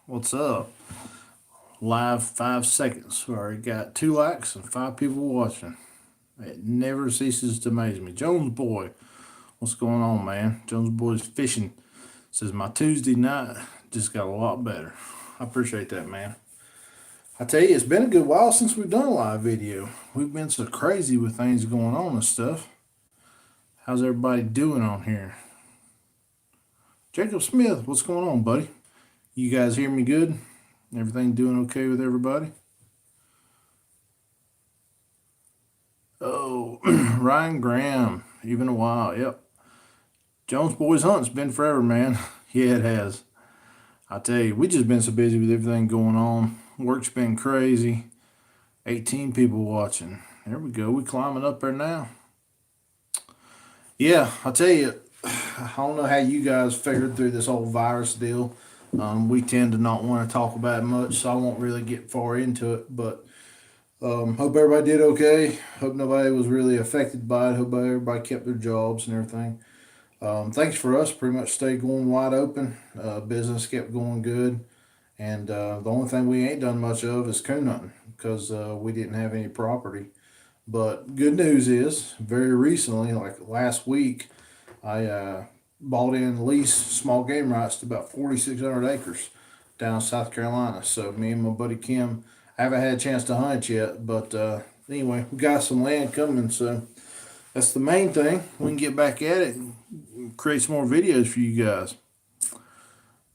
What's up? Live 5 seconds. We already got 2 likes and 5 people watching. It never ceases to amaze me. Jones Boy, what's going on, man? Jones Boy's fishing. Says my Tuesday night just got a lot better. I appreciate that, man. I tell you, it's been a good while since we've done a live video. We've been so crazy with things going on and stuff. How's everybody doing on here? Jacob Smith, what's going on, buddy? You guys hear me good? Everything doing okay with everybody? Oh, Ryan Graham. Even a while. Yep. Jones Boys Hunt's been forever, man. Yeah, it has. I tell you, we just been so busy with everything going on. Work's been crazy. 18 people watching. There we go. We climbing up there now. Yeah, I tell you, I don't know how you guys figured through this whole virus deal. We tend to not want to talk about it much, so I won't really get far into it. But hope everybody did okay. Hope nobody was really affected by it. Hope everybody kept their jobs and everything. Thanks for us. Pretty much stayed going wide open. Business kept going good. And the only thing we ain't done much of is coon hunting because we didn't have any property. But good news is, very recently, like last week, I bought in lease small game rights to about 4,600 acres down in South Carolina. So me and my buddy Kim, I haven't had a chance to hunt yet, but anyway, we got some land coming, so that's the main thing. We can get back at it and create some more videos for you guys.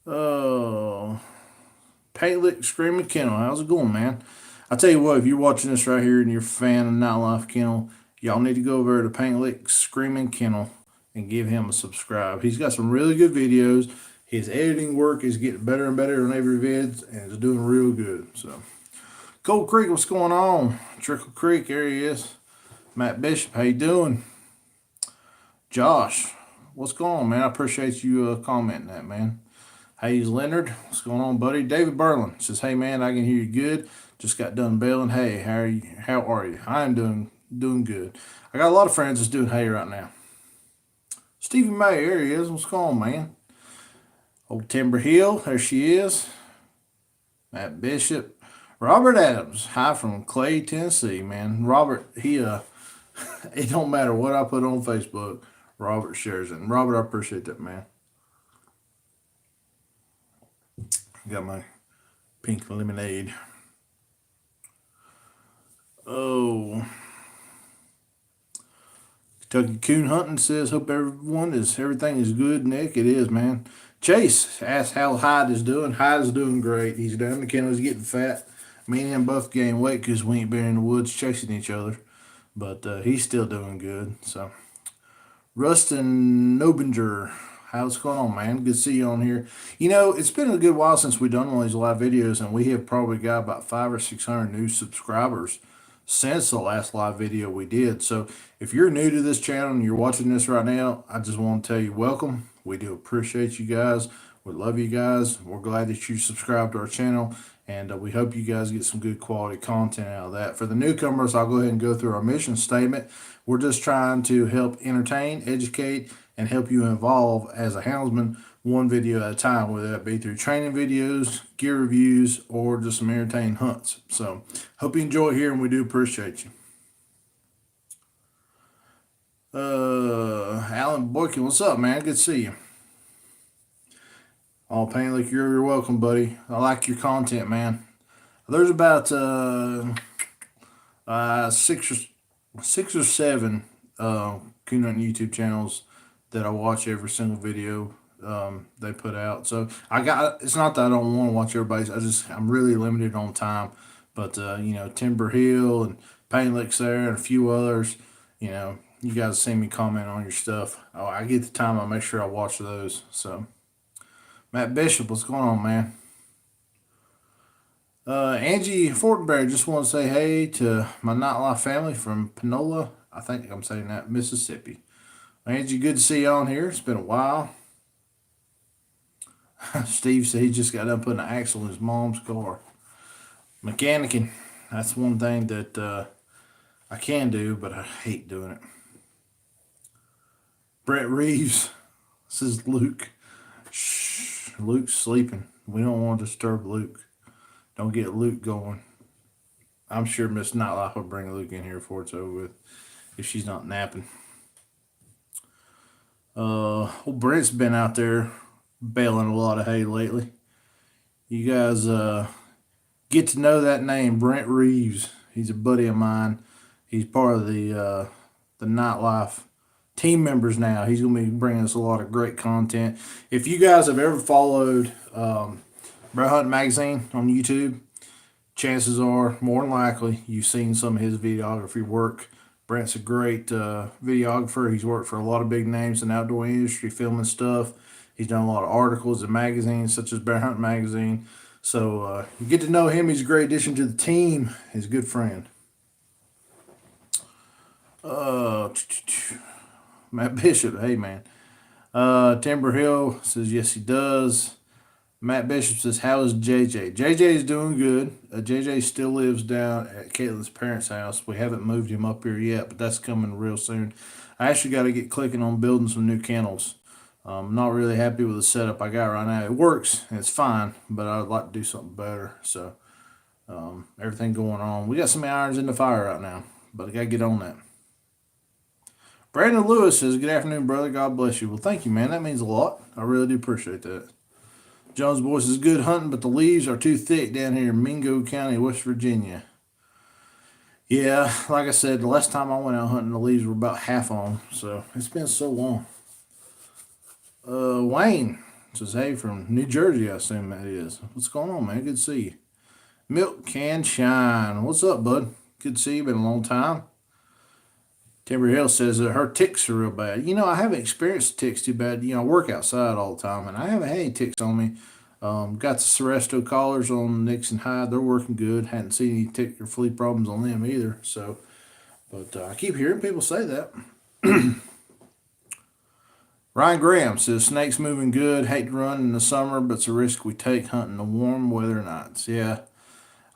Oh, Paint Lick Screaming Kennel, how's it going, man? I tell you what, if you're watching this right here and you're a fan of Nightlife Kennel, y'all need to go over to Paint Lick Screaming Kennel and give him a subscribe. He's got some really good videos. His editing work is getting better and better on every vid, and it's doing real good. So, Cold Creek, what's going on? Trickle Creek, there he is. Matt Bishop, how you doing? Josh, what's going on, man? I appreciate you commenting that, man. Hayes Leonard, what's going on, buddy? David Berlin says, "Hey, man, I can hear you good. Just got done bailing. Hey, how are you? How are you? I am doing good. I got a lot of friends that's doing hay right now. Stevie May, there he is. What's going on, man? Old Timber Hill, there she is. Matt Bishop, Robert Adams, hi from Clay, Tennessee, man. Robert, he it don't matter what I put on Facebook, Robert shares it. And Robert, I appreciate that, man. Got my pink lemonade. Oh, Kentucky Coon Hunting says, hope everything is good, Nick. It is, man. Chase asked how Hyde is doing. Hyde is doing great. He's down the kennel. He's getting fat. Me and him both gained weight because we ain't been in the woods chasing each other. But he's still doing good. So, Rustin Nobinger, how's it going on, man? Good to see you on here. You know, it's been a good while since we've done one of these live videos, and we have probably got about 500 or 600 new subscribers since the last live video we did. So if you're new to this channel and you're watching this right now, I just want to tell you welcome. We do appreciate you guys. We love you guys. We're glad that you subscribe to our channel, and we hope you guys get some good quality content out of that. For the newcomers, I'll go ahead and go through our mission statement. We're just trying to help entertain, educate, and help you evolve as a houndsman one video at a time, whether that be through training videos, gear reviews, or just some entertaining hunts. So hope you enjoy here, and we do appreciate you. Alan Boykin, what's up, man? Good to see you. Oh, Pain, like you're welcome, buddy. I like your content, man. There's about six or seven coon hunting YouTube channels that I watch every single video they put out. So it's not that I don't want to watch everybody's. I'm really limited on time. But Timber Hill and Pain Licks there and a few others. You guys see me comment on your stuff. Oh, I get the time. I make sure I watch those. So Matt Bishop, what's going on, man? Angie Fortenberry, just want to say hey to my Nightlife family from Panola. I think I'm saying that, Mississippi. Angie, good to see you on here. It's been a while. Steve said he just got done putting an axle in his mom's car. Mechanicking, that's one thing that I can do, but I hate doing it. Brett Reeves, this is Luke. Shh, Luke's sleeping. We don't want to disturb Luke. Don't get Luke going. I'm sure Miss Nightlife will bring Luke in here before it's over with if she's not napping. Old Brent's been out there baling a lot of hay lately. You guys get to know that name, Brent Reeves. He's a buddy of mine. He's part of the Nightlife team members now. He's going to be bringing us a lot of great content. If you guys have ever followed Bro Hunt Magazine on YouTube, chances are, more than likely, you've seen some of his videography work. Brent's a great videographer. He's worked for a lot of big names in the outdoor industry, filming stuff. He's done a lot of articles in magazines such as Bear Hunt Magazine. So you get to know him. He's a great addition to the team. He's a good friend. Matt Bishop, hey man. Timber Hill says yes he does. Matt Bishop says, how is JJ? JJ is doing good. JJ still lives down at Caitlin's parents' house. We haven't moved him up here yet, but that's coming real soon. I actually got to get clicking on building some new kennels. I'm not really happy with the setup I got right now. It works and it's fine, but I'd like to do something better. So everything going on. We got some irons in the fire right now, but I got to get on that. Brandon Lewis says, good afternoon, brother. God bless you. Well, thank you, man. That means a lot. I really do appreciate that. Jones Boy says, good hunting, but the leaves are too thick down here in Mingo County, West Virginia. Yeah, like I said, the last time I went out hunting, the leaves were about half on, so it's been so long. Wayne says, hey, from New Jersey, I assume that is. What's going on, man? Good to see you. Milk Can Shine. What's up, bud? Good to see you. Been a long time. Timber Hill says that her ticks are real bad. I haven't experienced ticks too bad. I work outside all the time, and I haven't had any ticks on me. Got the Seresto collars on Nixon Hide. They're working good. Hadn't seen any tick or flea problems on them either. So, but I keep hearing people say that. Ryan Graham says, snakes moving good. Hate to run in the summer, but it's a risk we take hunting the warm weather nights. Yeah.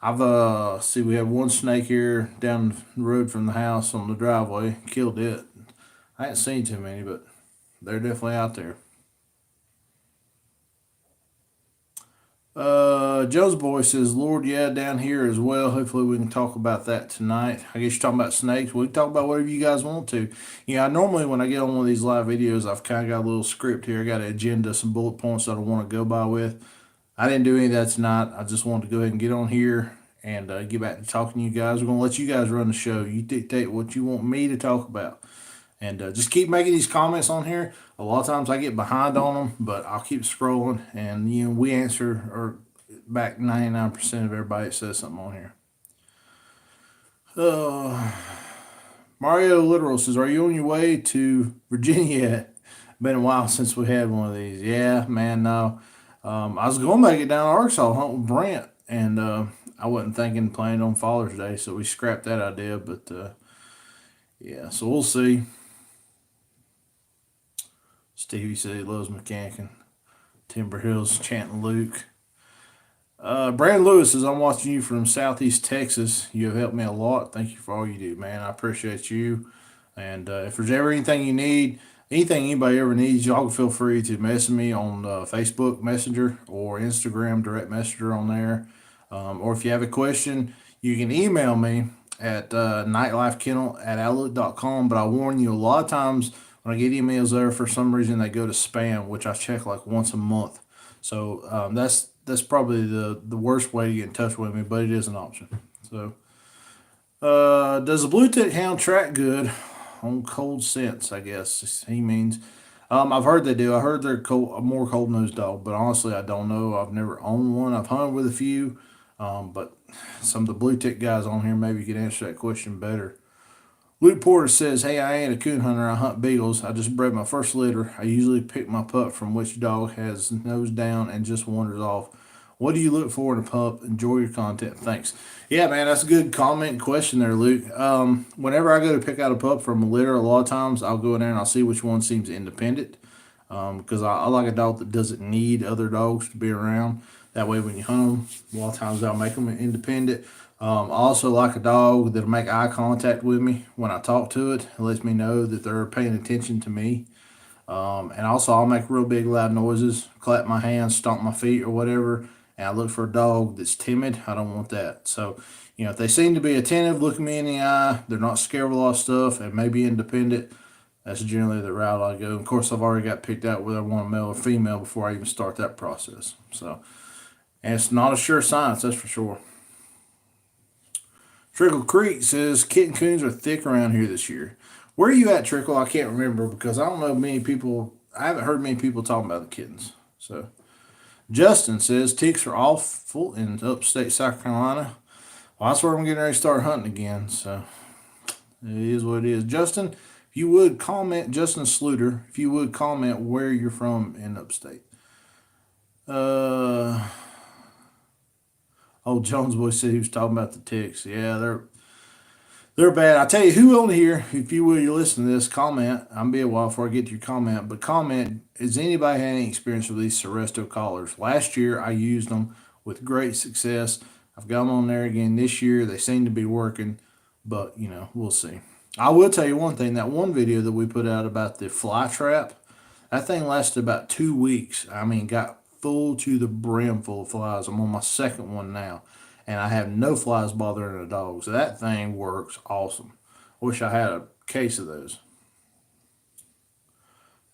We have one snake here down the road from the house on the driveway. Killed it. I ain't seen too many, but they're definitely out there. Joe's boy says, Lord, yeah, down here as well. Hopefully we can talk about that tonight. I guess you're talking about snakes. We can talk about whatever you guys want to. I normally, when I get on one of these live videos, I've kind of got a little script here. I got an agenda, some bullet points that I want to go by with. I didn't do any of that tonight. I just wanted to go ahead and get on here and get back to talking to you guys. We're going to let you guys run the show. You dictate what you want me to talk about. And just keep making these comments on here. A lot of times I get behind on them, but I'll keep scrolling. And, we answer or back 99% of everybody that says something on here. Mario Literal says, are you on your way to Virginia yet? Been a while since we had one of these. Yeah, man, no. I was going to make it down to Arkansas, hunt with Brent, and I wasn't planning on Father's Day, so we scrapped that idea. But yeah, so we'll see. Stevie said he loves mechanicking. Timber Hills chanting Luke. Brandon Lewis says, I'm watching you from Southeast Texas. You have helped me a lot. Thank you for all you do, man. I appreciate you. And if there's ever anything you need, anything anybody ever needs, y'all feel free to message me on Facebook Messenger or Instagram Direct Messenger on there. Or if you have a question, you can email me at nightlifekennel@outlook.com. But I warn you, a lot of times when I get emails there, for some reason they go to spam, which I check like once a month. So that's probably the worst way to get in touch with me, but it is an option. So, does the blue tick hound track good on cold scents? I guess he means. I've heard they do. I heard they're a more cold nosed dog, but honestly, I don't know. I've never owned one. I've hunted with a few, but some of the blue tick guys on here maybe could answer that question better. Luke Porter says, hey, I ain't a coon hunter. I hunt beagles. I just bred my first litter. I usually pick my pup from which dog has nose down and just wanders off. What do you look for in a pup? Enjoy your content. Thanks. Yeah, man, that's a good comment and question there, Luke. Whenever I go to pick out a pup from a litter, a lot of times I'll go in there and I'll see which one seems independent. Because I like a dog that doesn't need other dogs to be around. That way when you hunt them, a lot of times I'll make them independent. I also like a dog that'll make eye contact with me when I talk to it. It lets me know that they're paying attention to me. And also, I'll make real big, loud noises, clap my hands, stomp my feet, or whatever. And I look for a dog that's timid. I don't want that. So, if they seem to be attentive, look me in the eye, they're not scared of a lot of stuff, and maybe independent, that's generally the route I go. Of course, I've already got picked out whether I want a male or female before I even start that process. So, and it's not a sure science, that's for sure. Trickle Creek says kitten coons are thick around here this year. Where are you at, Trickle? I can't remember because I don't know many people. I haven't heard many people talking about the kittens. So Justin says ticks are awful in upstate South Carolina. Well, that's where I'm getting ready to start hunting again. So it is what it is. Justin, if you would comment, Justin Sluter, if you would comment where you're from in upstate. Uh, Old Jones boy said he was talking about the ticks. Yeah, they're bad. I tell you who on here, if you will, you listen to this, comment. I'm be a while before I get to your comment, but comment, has anybody had any experience with these Seresto collars? Last year I used them with great success. I've got them on there again this year. They seem to be working, but we'll see. I will tell you one thing, that one video that we put out about the fly trap, that thing lasted about 2 weeks. I mean, got full to the brim full of flies. I'm on my second one now, and I have no flies bothering the dogs. So that thing works awesome. Wish I had a case of those.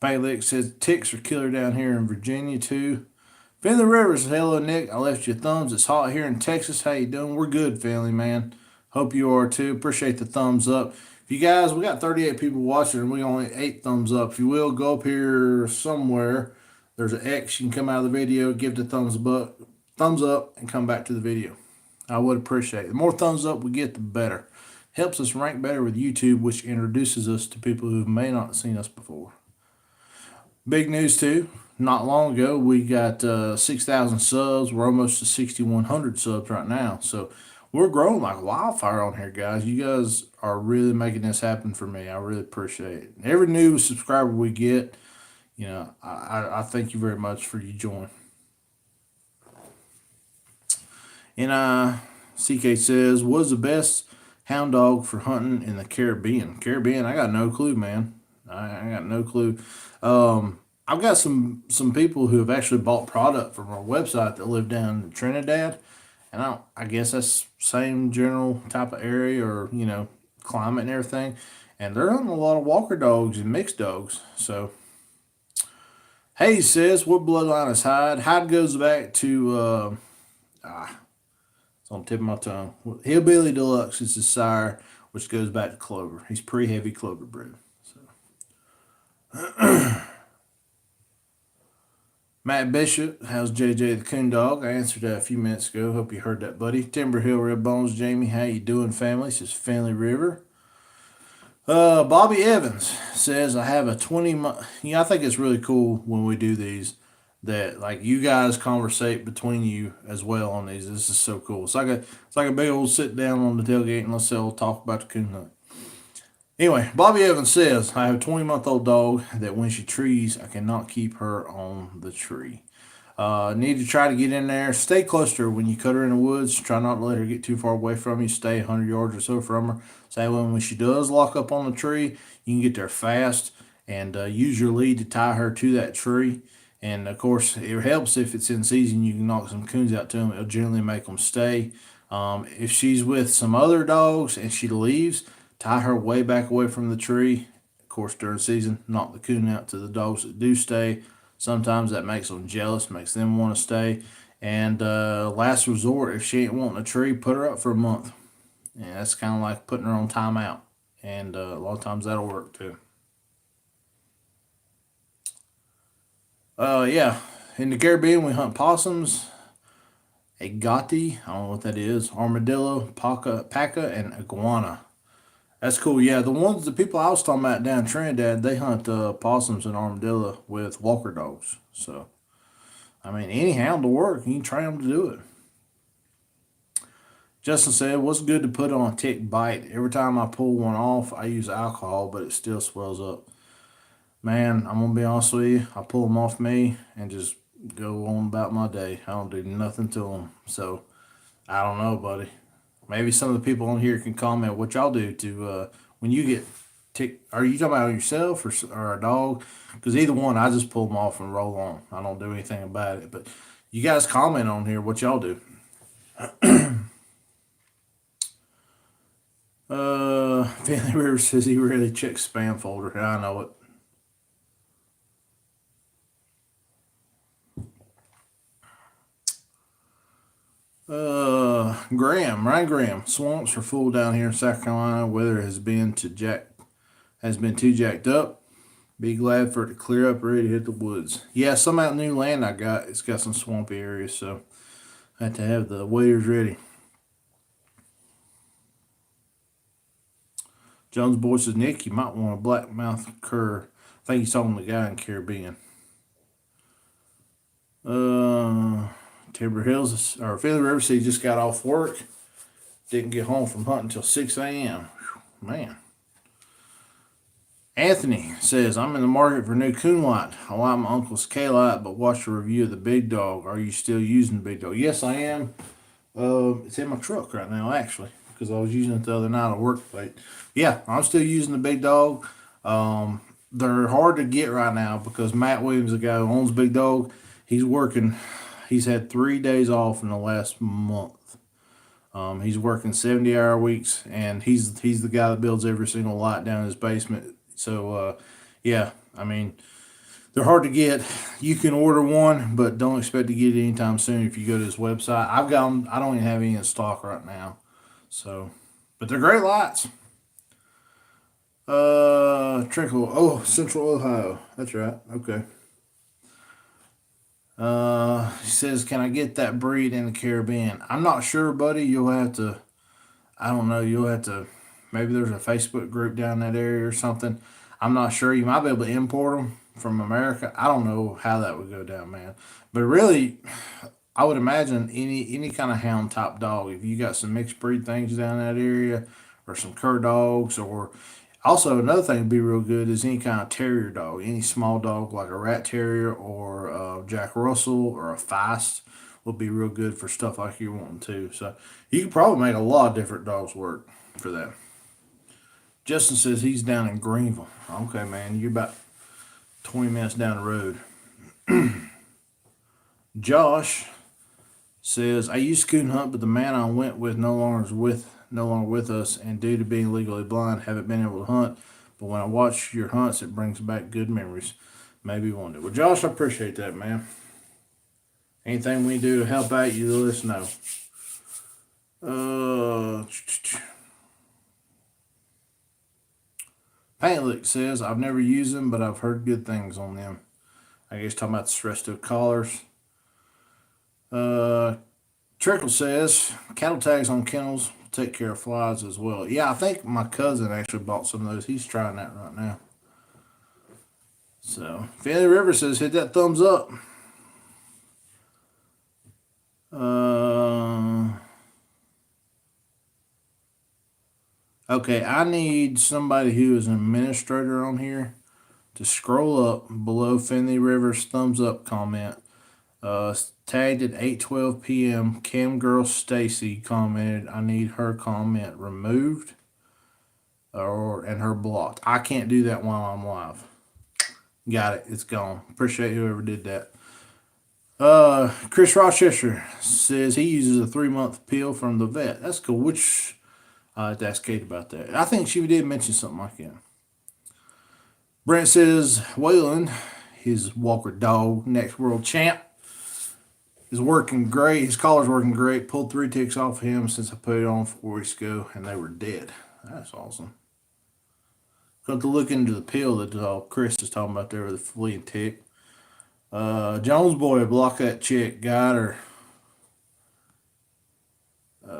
Baylick says ticks are killer down here in Virginia too. Finley Rivers, hello Nick. I left you thumbs. It's hot here in Texas. How you doing? We're good, Finley, man. Hope you are too. Appreciate the thumbs up. If you guys, we got 38 people watching and we only 8 thumbs up. If you will, go up here somewhere. There's an X. You can come out of the video, give the thumbs up, and come back to the video. I would appreciate it. The more thumbs up we get, the better. Helps us rank better with YouTube, which introduces us to people who may not have seen us before. Big news too. Not long ago, we got 6,000 subs. We're almost to 6,100 subs right now. So we're growing like wildfire on here, guys. You guys are really making this happen for me. I really appreciate it. Every new subscriber we get, I thank you very much for you joining. And CK says, what's the best hound dog for hunting in the Caribbean? Caribbean, I got no clue, man. I got no clue. I've got some people who have actually bought product from our website that live down in Trinidad, and I guess that's same general type of area or climate and everything, and they're hunting a lot of walker dogs and mixed dogs. So Hayes says, what bloodline is Hyde? Hyde goes back to it's on the tip of my tongue. Hillbilly Deluxe is his sire, which goes back to Clover. He's pretty heavy Clover bred. So. Matt Bishop, how's JJ the Coon Dog? I answered that a few minutes ago. Hope you heard that, buddy. Timber Hill Red Bones, Jamie, how you doing, family? Says Finley River. Bobby Evans says, I have a 20-month... I think it's really cool when we do these that, like, you guys conversate between you as well on these. This is so cool. It's like a big old sit down on the tailgate and let's all talk about the coon hunt. Anyway, Bobby Evans says, I have a 20-month-old dog that when she trees, I cannot keep her on the tree. Need to try to get in there. Stay close to her when you cut her in the woods. Try not to let her get too far away from you. Stay 100 yards or so from her. So when she does lock up on the tree, you can get there fast and use your lead to tie her to that tree. And, of course, it helps if it's in season. You can knock some coons out to them. It'll generally make them stay. If she's with some other dogs and she leaves, tie her way back away from the tree. Of course, during season, knock the coon out to the dogs that do stay. Sometimes that makes them jealous, makes them want to stay. And last resort, if she ain't wanting a tree, put her up for a month. And that's kind of like putting her on timeout. And a lot of times that'll work too. Yeah, in the Caribbean, we hunt possums, agati, I don't know what that is, armadillo, paca, and iguana. That's cool. Yeah, the people I was talking about down in Trinidad, they hunt possums and armadillo with walker dogs. So, I mean, any hound will work. You can train them to do it. Justin said, what's good to put on a tick bite? Every time I pull one off, I use alcohol, but it still swells up. Man, I'm going to be honest with you. I pull them off me and just go on about my day. I don't do nothing to them. So, I don't know, buddy. Maybe some of the people on here can comment what y'all do to when you get Are you talking about yourself or a dog? Because either one, I just pull them off and roll on. I don't do anything about it. But you guys comment on here what y'all do. Finley River says he really checks spam folder. I know it. Ryan Graham. Swamps are full down here in South Carolina. Weather has been too jacked up. Be glad for it to clear up, ready to hit the woods. Yeah, some out new land I got. It's got some swampy areas, so I have to have the waders ready. Jones boy says, Nick, you might want a blackmouth cur. I think he's talking to the guy in Caribbean. Timber Hills or Philly River says he just got off work. Didn't get home from hunting until 6 a.m. Man. Anthony says, I'm in the market for a new coon light. I like my uncle's K-Light, but watched a review of the Big Dog. Are you still using the Big Dog? Yes, I am. It's in my truck right now, actually, because I was using it the other night at work late. Yeah, I'm still using the Big Dog. They're hard to get right now because Matt Williams, the guy who owns Big Dog, he's working. He's had 3 days off in the last month. He's working 70-hour weeks, and he's the guy that builds every single light down in his basement. So, yeah, I mean, they're hard to get. You can order one, but don't expect to get it anytime soon if you go to his website. I've got them. I don't even have any in stock right now. So, but they're great lights. Trickle. Oh, Central Ohio. That's right. Okay. He says, can I get that breed in the Caribbean? I'm not sure, buddy. You'll have to, I don't know, maybe there's a Facebook group down that area or something. I'm not sure. You might be able to import them from America. I don't know how that would go down, man. But really, I would imagine any kind of hound type dog, if you got some mixed breed things down that area, or some cur dogs, or also another thing would be real good is any kind of terrier dog, any small dog like a rat terrier or a Jack Russell or a Feist would be real good for stuff like you're wanting to. So you could probably make a lot of different dogs work for that. Justin says he's down in Greenville. Okay, man, you're about 20 minutes down the road. Josh says, I used to coon hunt, but the man I went with no longer with us, and due to being legally blind, haven't been able to hunt. But when I watch your hunts, it brings back good memories. Maybe one day. Well, Josh, I appreciate that, man. Anything we do to help out you, let us know. Paintlick says, I've never used them, but I've heard good things on them. I guess talking about the Resto collars. Trickle says, cattle tags on kennels will take care of flies as well. Yeah, I think my cousin actually bought some of those. He's trying that right now. So, Fanny River says, hit that thumbs up. Okay, I need somebody who is an administrator on here to scroll up below Finley River's thumbs up comment. Tagged at 8:12 p.m. Cam Girl Stacy commented, I need her comment removed and her blocked. I can't do that while I'm live. Got it. It's gone. Appreciate whoever did that. Chris Rochester says he uses a 3-month pill from the vet. That's cool. I have to ask Kate about that. I think she did mention something like that. Brent says Waylon, his Walker dog, next world champ, is working great. His collar's working great. Pulled 3 ticks off him since I put it on 4 weeks ago, and they were dead. That's awesome. Got to look into the pill that Chris is talking about there with the flea and tick. Jones boy, block that chick. Got her.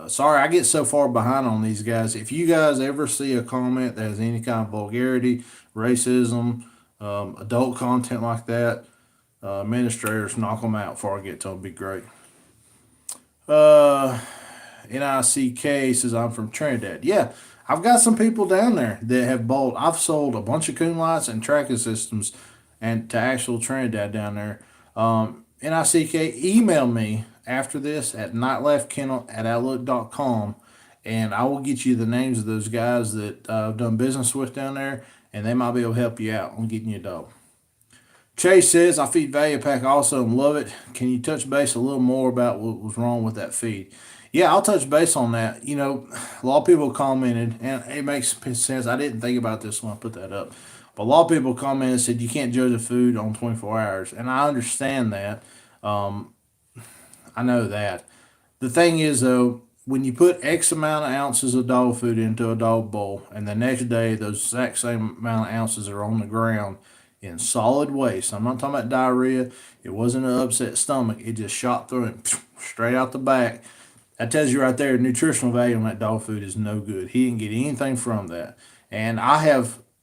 Sorry, I get so far behind on these guys. If you guys ever see a comment that has any kind of vulgarity, racism, adult content like that, administrators, knock them out before I get to them. Be great. NICK says I'm from Trinidad. Yeah, I've got some people down there that have bought. I've sold a bunch of coon lights and tracking systems, and to actual Trinidad down there. NICK, email me after this at nightleftKennel@outlook.com, and I will get you the names of those guys that I've done business with down there, and they might be able to help you out on getting you a dog. Chase says, I feed Value Pack also and love it. Can you touch base a little more about what was wrong with that feed? Yeah, I'll touch base on that. You know, a lot of people commented, and it makes sense. I didn't think about this when I put that up. But a lot of people commented and said you can't judge a food on 24 hours. And I understand that. I know that. The thing is, though, when you put X amount of ounces of dog food into a dog bowl, and the next day those exact same amount of ounces are on the ground in solid waste, I'm not talking about diarrhea. It wasn't an upset stomach. It just shot through it straight out the back. That tells you right there, nutritional value on that dog food is no good. He didn't get anything from that. And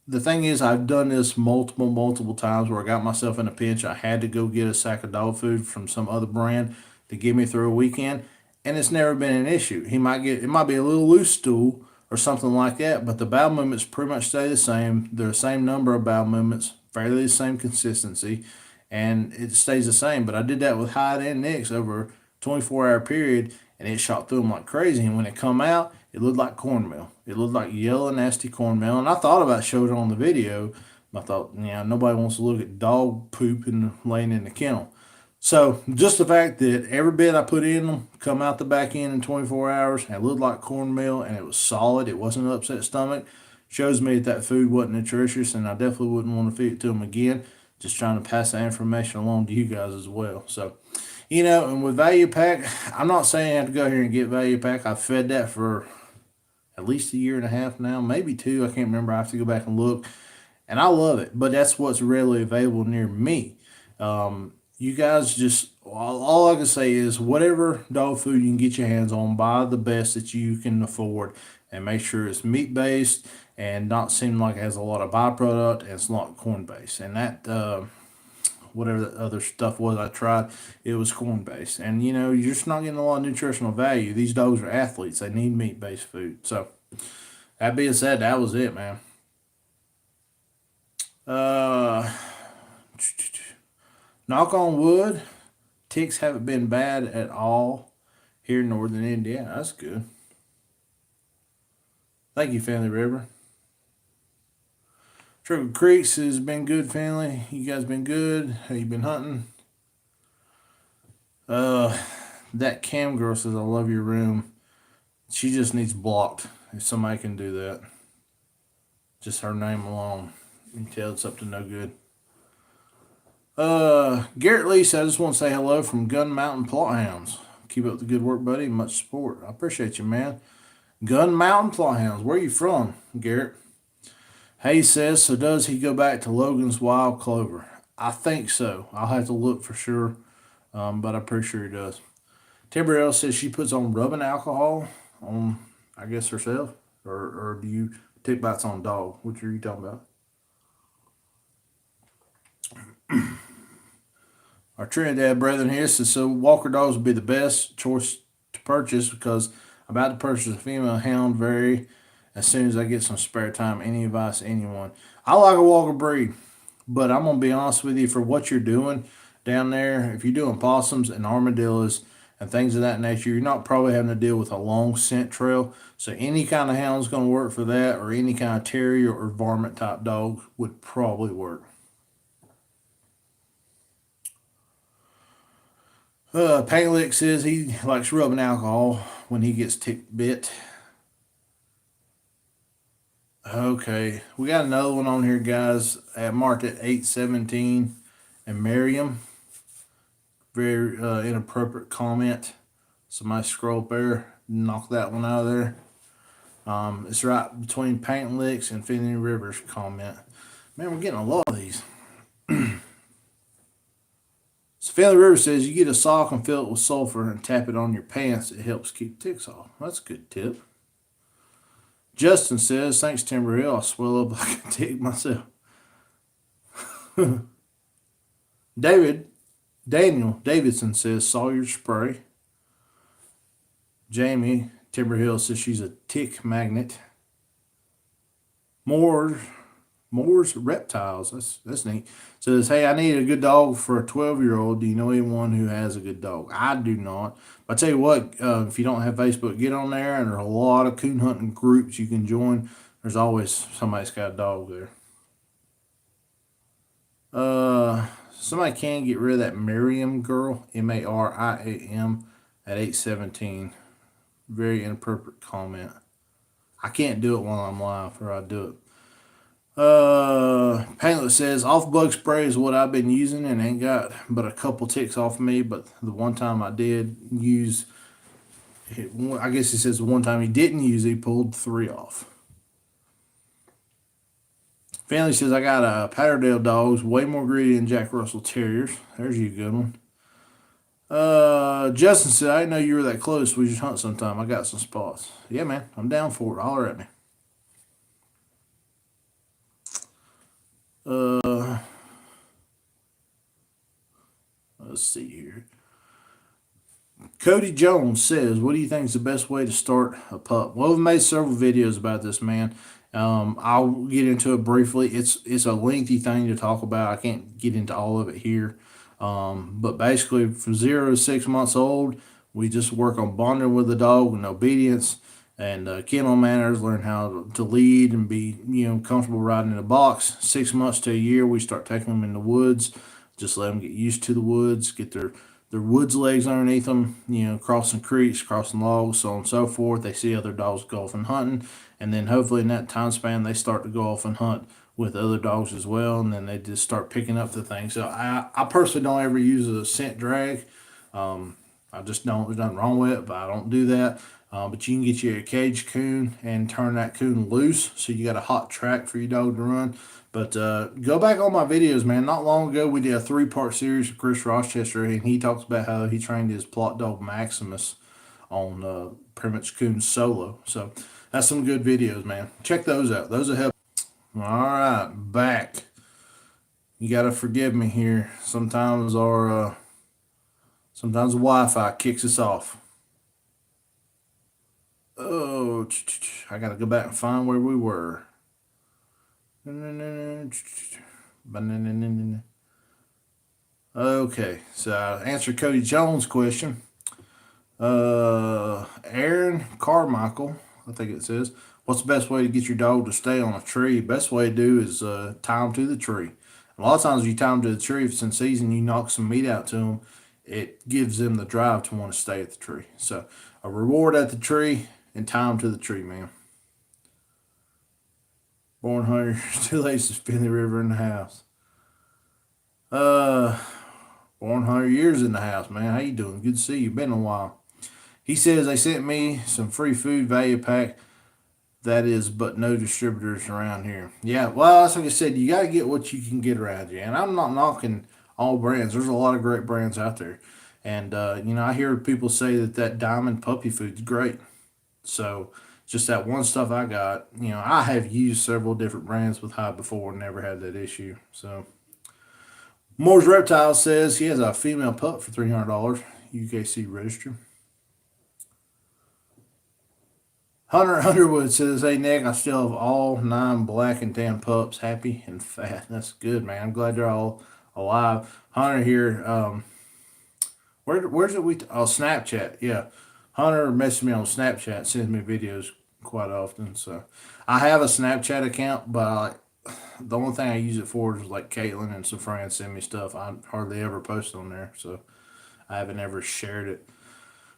the thing is, I've done this multiple times where I got myself in a pinch. I had to go get a sack of dog food from some other brand to get me through a weekend, and it's never been an issue. It might be a little loose stool or something like that, but the bowel movements pretty much stay the same. They're the same number of bowel movements, fairly the same consistency, and it stays the same. But I did that with Hyde and Nick's over a 24-hour period, and it shot through them like crazy. And when it come out, it looked like cornmeal. It looked like yellow, nasty cornmeal. And I thought about showing it on the video. I thought, yeah, nobody wants to look at dog poop and laying in the kennel. So just the fact that every bit I put in them come out the back end in 24 hours and it looked like cornmeal and it was solid, it wasn't an upset stomach, shows me that food wasn't nutritious, and I definitely wouldn't want to feed it to them again. Just trying to pass that information along to you guys as well. So, and with Value Pack, I'm not saying I have to go here and get Value Pack. I've fed that for at least a year and a half now, maybe two. I can't remember. I have to go back and look. And I love it, but that's what's readily available near me. You guys just, all I can say is whatever dog food you can get your hands on, buy the best that you can afford and make sure it's meat based and not seem like it has a lot of byproduct and it's not corn based. And that, whatever the other stuff was I tried, it was corn based. And you're just not getting a lot of nutritional value. These dogs are athletes, they need meat based food. So, that being said, that was it, man. Uh, Knock on wood, ticks haven't been bad at all here in northern Indiana. That's good. Thank you, Family River. Triple Creeks has been good, family. You guys been good? Have you been hunting? That Cam girl says, I love your room. She just needs blocked. If somebody can do that. Just her name alone. You can tell it's up to no good. Garrett Lee said, I just want to say hello from Gun Mountain Plot Hounds. Keep up the good work, buddy. Much support. I appreciate you, man. Gun Mountain Plot Hounds. Where are you from, Garrett? Hayes says, so does he go back to Logan's Wild Clover? I think so. I'll have to look for sure, but I'm pretty sure he does. Timberell says she puts on rubbing alcohol on, I guess, herself. Or do you take bites on dog? What are you talking about? Our Trinidad brethren here says, so Walker dogs would be the best choice to purchase because I'm about to purchase a female hound very as soon as I get some spare time. Any advice, anyone? I like a Walker breed, but I'm going to be honest with you, for what you're doing down there, if you're doing possums and armadillos and things of that nature, you're not probably having to deal with a long scent trail. So any kind of hound is going to work for that, or any kind of terrier or varmint type dog would probably work. Paint Lick says he likes rubbing alcohol when he gets tick bit. Okay, we got another one on here, guys. Marked at 817 and Miriam. Very inappropriate comment. Somebody scroll up there, knock that one out of there. It's right between Paint Licks and Finley Rivers comment. Man, we're getting a lot of these. So Family River says you get a sock and fill it with sulfur and tap it on your pants. It helps keep ticks off. That's a good tip. Justin says, thanks Timber Hill, I'll swell up like a tick myself. Daniel Davidson says, Sawyer spray. Jamie Timber Hill says she's a tick magnet. Moore Moore's Reptiles. That's neat. Says, hey, I need a good dog for a 12-year-old. Do you know anyone who has a good dog? I do not. But I tell you what, if you don't have Facebook, get on there, and there are a lot of coon hunting groups you can join. There's always somebody's got a dog there. Somebody can get rid of that Miriam girl, Mariam, at 8:17. Very inappropriate comment. I can't do it while I'm live, or I do it. Paintless says off bug spray is what I've been using and ain't got but a couple ticks off me. But the one time I did use, I guess he says the one time he didn't use, he pulled 3 off. Family says I got a Patterdale dogs, way more greedy than Jack Russell Terriers. There's you a good one. Justin said I didn't know you were that close. We just hunt sometime. I got some spots. Yeah, man, I'm down for it. Holler at me. Let's see here. Cody Jones says, what do you think is the best way to start a pup? Well, we've made several videos about this, man. I'll get into it briefly. It's a lengthy thing to talk about. I can't get into all of it here. But basically, from 0 to 6 months old, we just work on bonding with the dog and obedience and kennel manners, learn how to lead and be, comfortable riding in a box. 6 months to a year, we start taking them in the woods. Just let them get used to the woods, get their woods legs underneath them, crossing creeks, crossing logs, so on and so forth. They see other dogs go off and hunting, and then hopefully in that time span they start to go off and hunt with other dogs as well, and then they just start picking up the thing. So I personally don't ever use a scent drag. I just don't. There's nothing wrong with it, but I don't do that. But you can get you a cage coon and turn that coon loose, so you got a hot track for your dog to run. But go back on my videos, man. Not long ago, we did a 3-part series with Chris Rochester, and he talks about how he trained his plot dog Maximus on Primo's Coon solo. So that's some good videos, man. Check those out. Those will help. All right, back. You gotta forgive me here. Sometimes the Wi-Fi kicks us off. Oh, I gotta go back and find where we were. Okay, so I answered Cody Jones' question. Aaron Carmichael, I think it says, what's the best way to get your dog to stay on a tree? Best way to do is tie them to the tree. A lot of times, if you tie them to the tree, if it's in season, you knock some meat out to them, it gives them the drive to want to stay at the tree. So, a reward at the tree and tie them to the tree, man. Born hunter, too late to spin the river in the house. Born hunter, years in the house, man. How you doing? Good to see you. Been a while. He says they sent me some free food value pack. That is, but no distributors around here. Yeah, well, that's like I said. You got to get what you can get around here, and I'm not knocking all brands. There's a lot of great brands out there, and I hear people say that Diamond puppy food's great. So just that one stuff I got, I have used several different brands with Hive before and never had that issue. So Moore's Reptile says he has a female pup for $300, UKC registered. Hunter Underwood says, hey, Nick, I still have all 9 black and tan pups, happy and fat. That's good, man. I'm glad they're all alive. Hunter here, where's it? Snapchat, yeah. Hunter messaged me on Snapchat, sends me videos quite often. So I have a Snapchat account, but the only thing I use it for is like Caitlin and some friends send me stuff. I hardly ever post on there, so I haven't ever shared it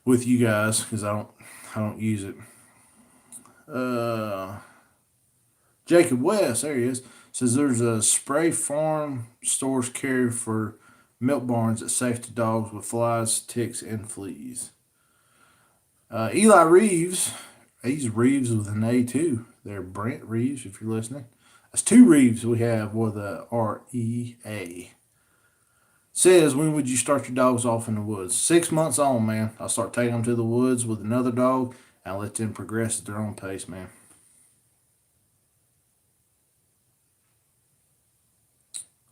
with you guys because I don't use it. Jacob West, there he is, says there's a spray farm stores carry for milk barns that's safe to dogs with flies, ticks, and fleas. Eli Reeves, he's Reeves with an A too. There, Brent Reeves, if you're listening. That's 2 Reeves we have with a R-E-A. Says, when would you start your dogs off in the woods? 6 months on, man. I'll start taking them to the woods with another dog and let them progress at their own pace, man.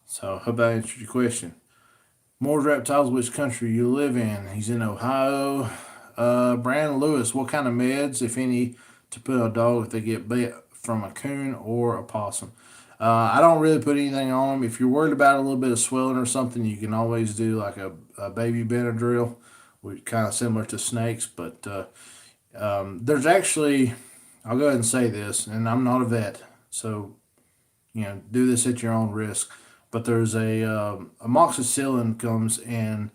So, hope I answered your question. More reptiles, which country you live in? He's in Ohio. Brandon Lewis, what kind of meds, if any, to put a dog if they get bit from a coon or a possum? I don't really put anything on them. If you're worried about a little bit of swelling or something, you can always do like a baby Benadryl, which kind of similar to snakes. But there's actually, I'll go ahead and say this, and I'm not a vet, so do this at your own risk. But there's a amoxicillin comes in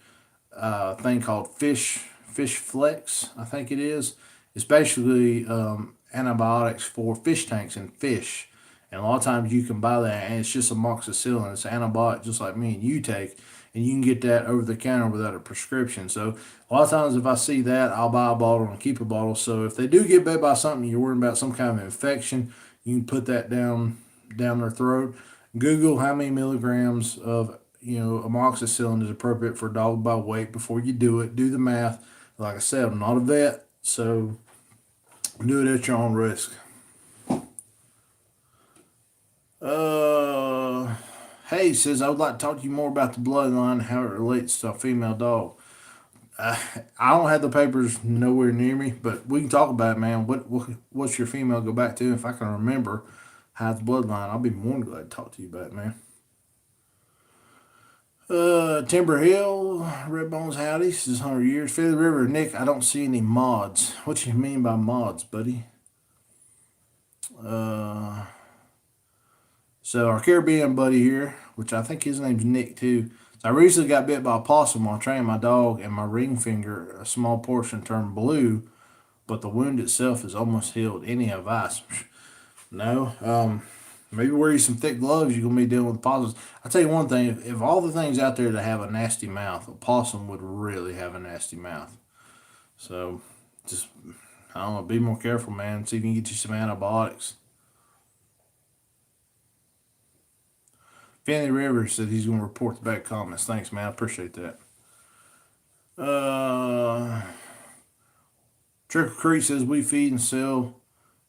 a thing called fish flex, I think it is. It's basically antibiotics for fish tanks and fish. And a lot of times you can buy that, and it's just amoxicillin. It's an antibiotic, just like me and you take, and you can get that over the counter without a prescription. So a lot of times, if I see that, I'll buy a bottle and keep a bottle. So if they do get bit by something, you're worried about some kind of infection, you can put that down their throat. Google how many milligrams of amoxicillin is appropriate for a dog by weight before you do it. Do the math. Like I said, I'm not a vet, so do it at your own risk. Hey, says I would like to talk to you more about the bloodline and how it relates to a female dog. I don't have the papers nowhere near me, but we can talk about it, man. What's your female go back to? If I can remember how the bloodline, I'll be more than glad to talk to you about it, man. Timber Hill, Red Bones Howdy, says 100 years. Philly River, Nick, I don't see any mods. What you mean by mods, buddy? Uh, so our Caribbean buddy here, which I think his name's Nick too. So I recently got bit by a possum while training my dog, and my ring finger, a small portion, turned blue, but the wound itself is almost healed. Any advice? No. Maybe wear you some thick gloves. You're gonna be dealing with possums. I'll tell you one thing: if all the things out there that have a nasty mouth, a possum would really have a nasty mouth. So, just I don't know. Be more careful, man. See if you can get you some antibiotics. Fanny Rivers said he's gonna report the bad comments. Thanks, man. I appreciate that. Uh, Trickle Creek says we feed and sell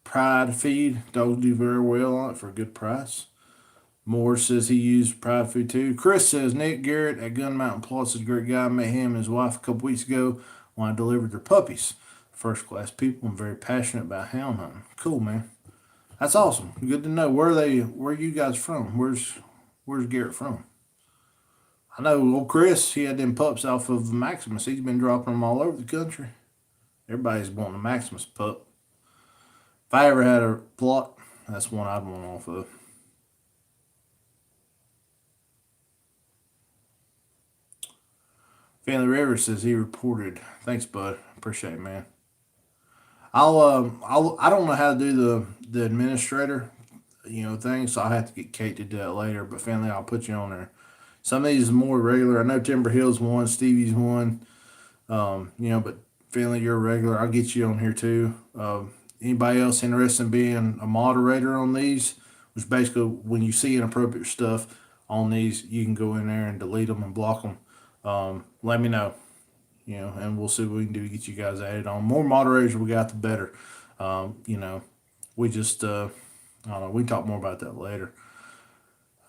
Pride feed. Dogs do very well on it for a good price. Moore says he used Pride food too. Chris says Nick Garrett at Gun Mountain Plus is a great guy. I met him and his wife a couple weeks ago when I delivered their puppies. First class people and very passionate about hound hunting. Cool, man. That's awesome. Good to know. Where are you guys from? Where's Garrett from? I know old Chris, he had them pups off of Maximus. He's been dropping them all over the country. Everybody's wanting a Maximus pup. If I ever had a plot, that's one I'd want off of. Family River says he reported. Thanks, bud. Appreciate it, man. I don't know how to do the administrator, thing, so I'll have to get Kate to do that later. But family, I'll put you on there. Some of these is more regular. I know Timber Hill's one, Stevie's one. But family, you're a regular. I'll get you on here too. Anybody else interested in being a moderator on these? Which basically, when you see inappropriate stuff on these, you can go in there and delete them and block them. Let me know, and we'll see what we can do to get you guys added on. More moderators we got, the better. We just, I don't know, we can talk more about that later.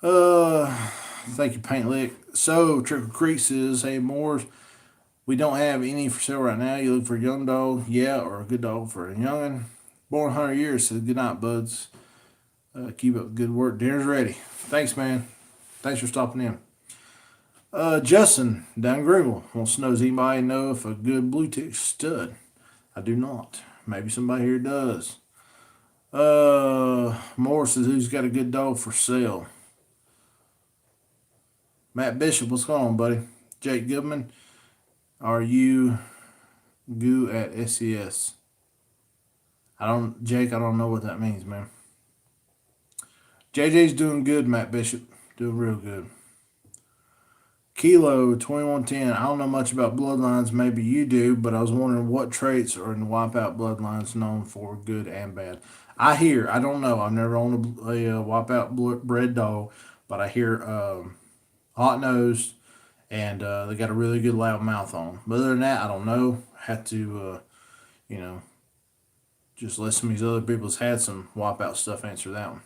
Thank you, Paint Lick. So, Trickle Creek says, hey, Moores, we don't have any for sale right now. You look for a young dog, yeah, or a good dog for a youngin'. Born 100 years, says, good night, buds. Keep up the good work. Dinner's ready. Thanks, man. Thanks for stopping in. Justin down Greenville wants to know, does anybody know if a good blue tick stud? I do not. Maybe somebody here does. Morris says, who's got a good dog for sale? Matt Bishop, what's going on, buddy? Jake Goodman, are you goo at SES? Jake, I don't know what that means, man. JJ's doing good, Matt Bishop. Doing real good. Kilo 2110. I don't know much about bloodlines. Maybe you do, but I was wondering what traits are in the wipeout bloodlines known for good and bad. I don't know. I've never owned a wipeout bred dog, but I hear hot nosed and they got a really good loud mouth on them. But other than that, I don't know. Have to, just let some of these other people that's had some wipeout stuff answer that one.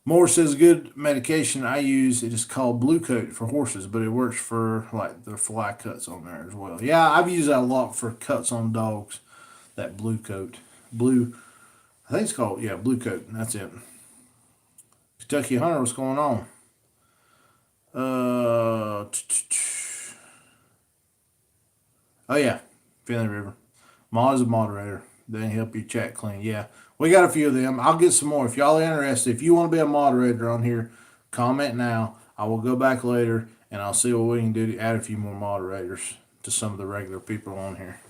Moore says good medication I use. It is called Blue Coat for horses, but it works for like the fly cuts on there as well. Yeah, I've used that a lot for cuts on dogs. That Blue Coat, I think it's called Blue Coat. That's it. Kentucky Hunter, what's going on? Uh, oh yeah, Finley River. Ma is a moderator. They help you chat clean. Yeah, we got a few of them. I'll get some more if y'all are interested. If you want to be a moderator on here, comment now. I will go back later and I'll see what we can do to add a few more moderators to some of the regular people on here.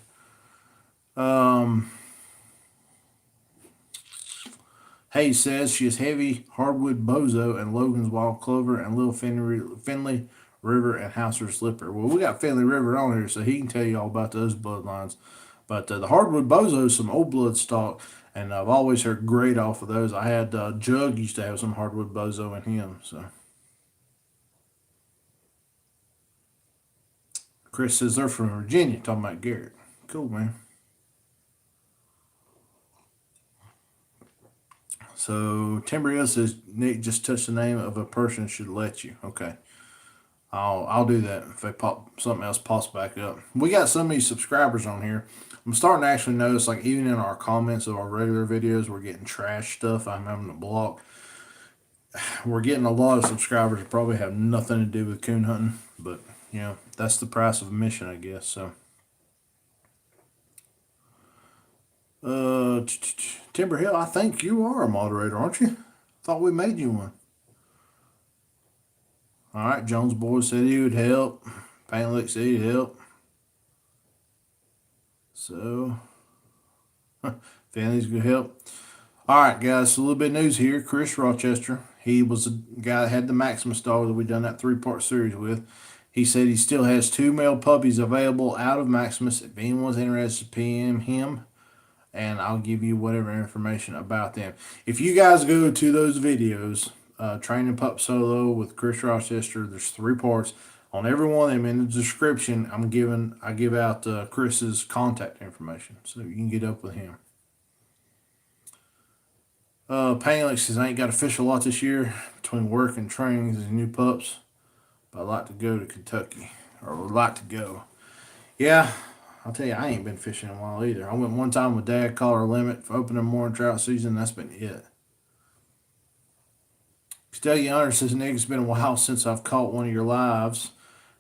Hayes says she is heavy hardwood bozo and Logan's wild clover and little Finley River and Hauser slipper. Well, we got Finley River on here, so he can tell you all about those bloodlines. But the hardwood bozo is some old blood stock, and I've always heard great off of those. I had Jug used to have some hardwood bozo in him. So Chris says they're from Virginia. Talking about Garrett. Cool, man. So Timber Hill says Nick just touched the name of a person should let you. Okay. I'll do that if they pop something else pops back up. We got so many subscribers on here. I'm starting to actually notice, like even in our comments of our regular videos, we're getting trash stuff. I'm having to block. We're getting a lot of subscribers that probably have nothing to do with coon hunting, but you know that's the price of admission, I guess. So, Timber Hill, I think you are a moderator, aren't you? Thought we made you one. All right, Jones Boy said he would help. Pain Lick said he'd help. So, Fanny's good help. All right, guys, so a little bit of news here. Chris Rochester, he was the guy that had the Maximus dog that we done that 3-part series with. He said he still has 2 male puppies available out of Maximus. If anyone's interested, PM him, and I'll give you whatever information about them. If you guys go to those videos, Training Pup Solo with Chris Rochester, there's 3 parts. On every one of them in the description, I give out Chris's contact information so you can get up with him. Painless says I ain't got to fish a lot this year between work and trainings and new pups, but I'd like to go to Kentucky, or would like to go. Yeah, I'll tell you, I ain't been fishing in a while either. I went one time with Dad, caught our limit for opening morning trout season. That's been it. Kentucky Hunter says, Nick, it's been a while since I've caught one of your lives.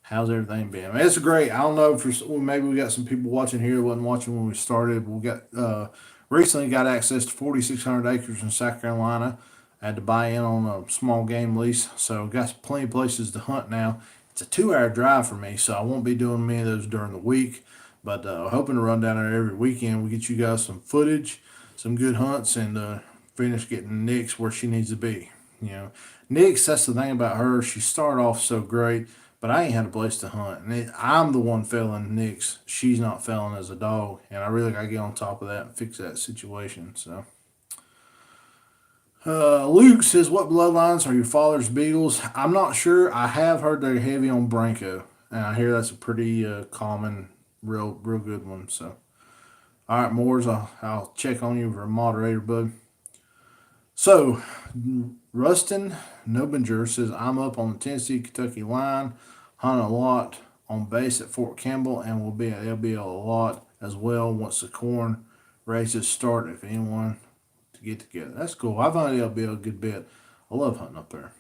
How's everything been? Man, it's great. I don't know if maybe we got some people watching here who wasn't watching when we started. We got recently got access to 4,600 acres in South Carolina. I had to buy in on a small game lease, so got plenty of places to hunt now. It's a 2-hour drive for me, so I won't be doing many of those during the week. But hoping to run down there every weekend. We get you guys some footage, some good hunts, and finish getting Nix where she needs to be. You know, Nix, that's the thing about her. She started off so great, but I ain't had a place to hunt. And I'm the one failing Nix. She's not failing as a dog. And I really got to get on top of that and fix that situation. So, Luke says, what bloodlines are your father's beagles? I'm not sure. I have heard they're heavy on Branco. And I hear that's a pretty common, real good one. So, all right, Moores, I'll check on you for a moderator, bud. So, Rustin Nobinger says, I'm up on the Tennessee Kentucky line, hunt a lot on base at Fort Campbell, and will be at LBL a lot as well once the corn races start. If anyone to get together, that's cool. I've hunted LBL a good bit. I love hunting up there.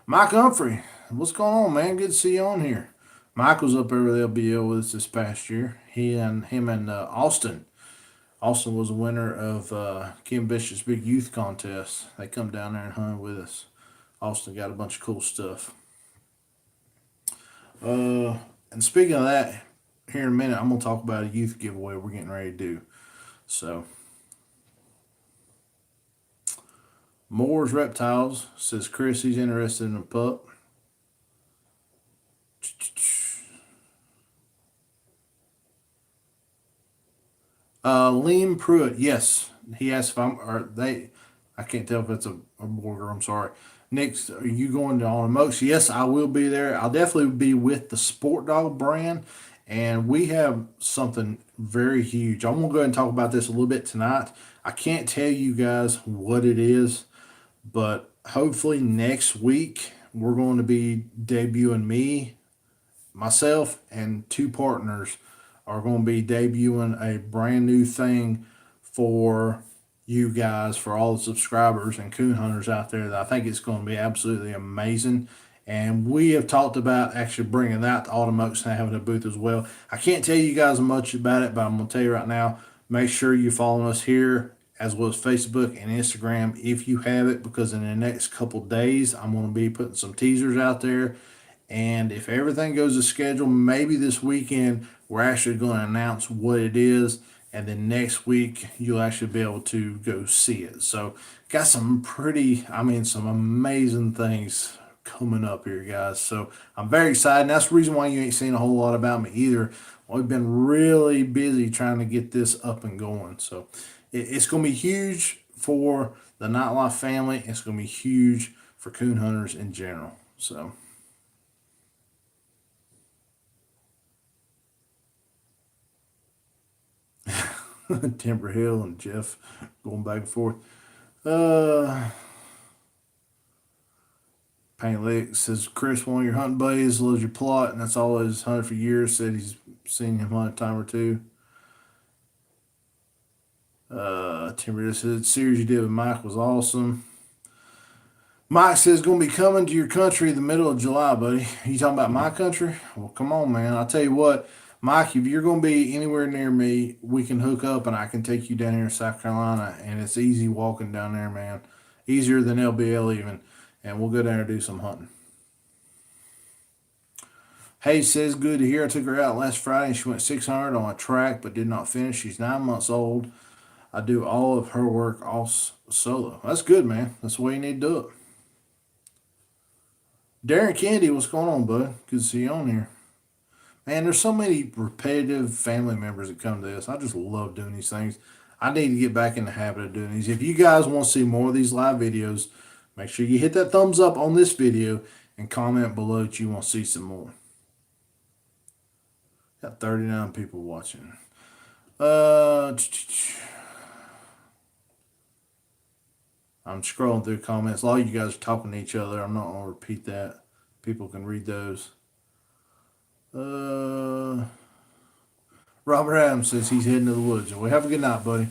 Mike Humphrey, what's going on, man? Good to see you on here. Mike was up there with LBL with us this past year. Him and Austin. Austin was a winner of Kim Bishop's big youth contest. They come down there and hunt with us. Austin got a bunch of cool stuff. And speaking of that, here in a minute, I'm going to talk about a youth giveaway we're getting ready to do. So, Moore's Reptiles says Chris, he's interested in a pup. Liam Pruitt, yes. He asked if I can't tell if it's a burger, I'm sorry. Next, are you going to Automox? Yes, I will be there. I'll definitely be with the Sport Dog brand. And we have something very huge. I'm going to go ahead and talk about this a little bit tonight. I can't tell you guys what it is, but hopefully next week we're going to be debuting myself, and 2 partners are going to be debuting a brand new thing for you guys, for all the subscribers and coon hunters out there, that I think it's going to be absolutely amazing. And we have talked about actually bringing that to Autumn Oaks and having a booth as well. I can't tell you guys much about it, but I'm going to tell you right now, make sure you follow us here as well as Facebook and Instagram if you have it, because in the next couple days, I'm going to be putting some teasers out there. And if everything goes as scheduled, maybe this weekend we're actually going to announce what it is. And then next week you'll actually be able to go see it. So got some some amazing things coming up here, guys. So I'm very excited. And that's the reason why you ain't seen a whole lot about me either. We've been really busy trying to get this up and going. So it's going to be huge for the nightlife family. It's going to be huge for coon hunters in general. So. Timber Hill and Jeff going back and forth. Uh, Paint Lick says, Chris, one of your hunting buddies, loves your plot, and that's all he's hunted for years. Said he's seen him hunt a time or two. Timber says, the series you did with Mike was awesome. Mike says, going to be coming to your country in the middle of July, buddy. You talking about my country? Well, come on, man. I'll tell you what, Mike, if you're going to be anywhere near me, we can hook up and I can take you down here in South Carolina. And it's easy walking down there, man. Easier than LBL even. And we'll go down there and do some hunting. Hayes says, good to hear. I took her out last Friday and she went 600 on a track but did not finish. She's 9 months old. I do all of her work all solo. That's good, man. That's the way you need to do it. Darren Candy, what's going on, bud? Good to see you on here. Man, there's so many repetitive family members that come to this. I just love doing these things. I need to get back in the habit of doing these. If you guys want to see more of these live videos, make sure you hit that thumbs up on this video and comment below that you want to see some more. Got 39 people watching. I'm scrolling through comments. A lot of you guys are talking to each other. I'm not going to repeat that. People can read those. Robert Adams says he's heading to the woods. Well, have a good night, buddy.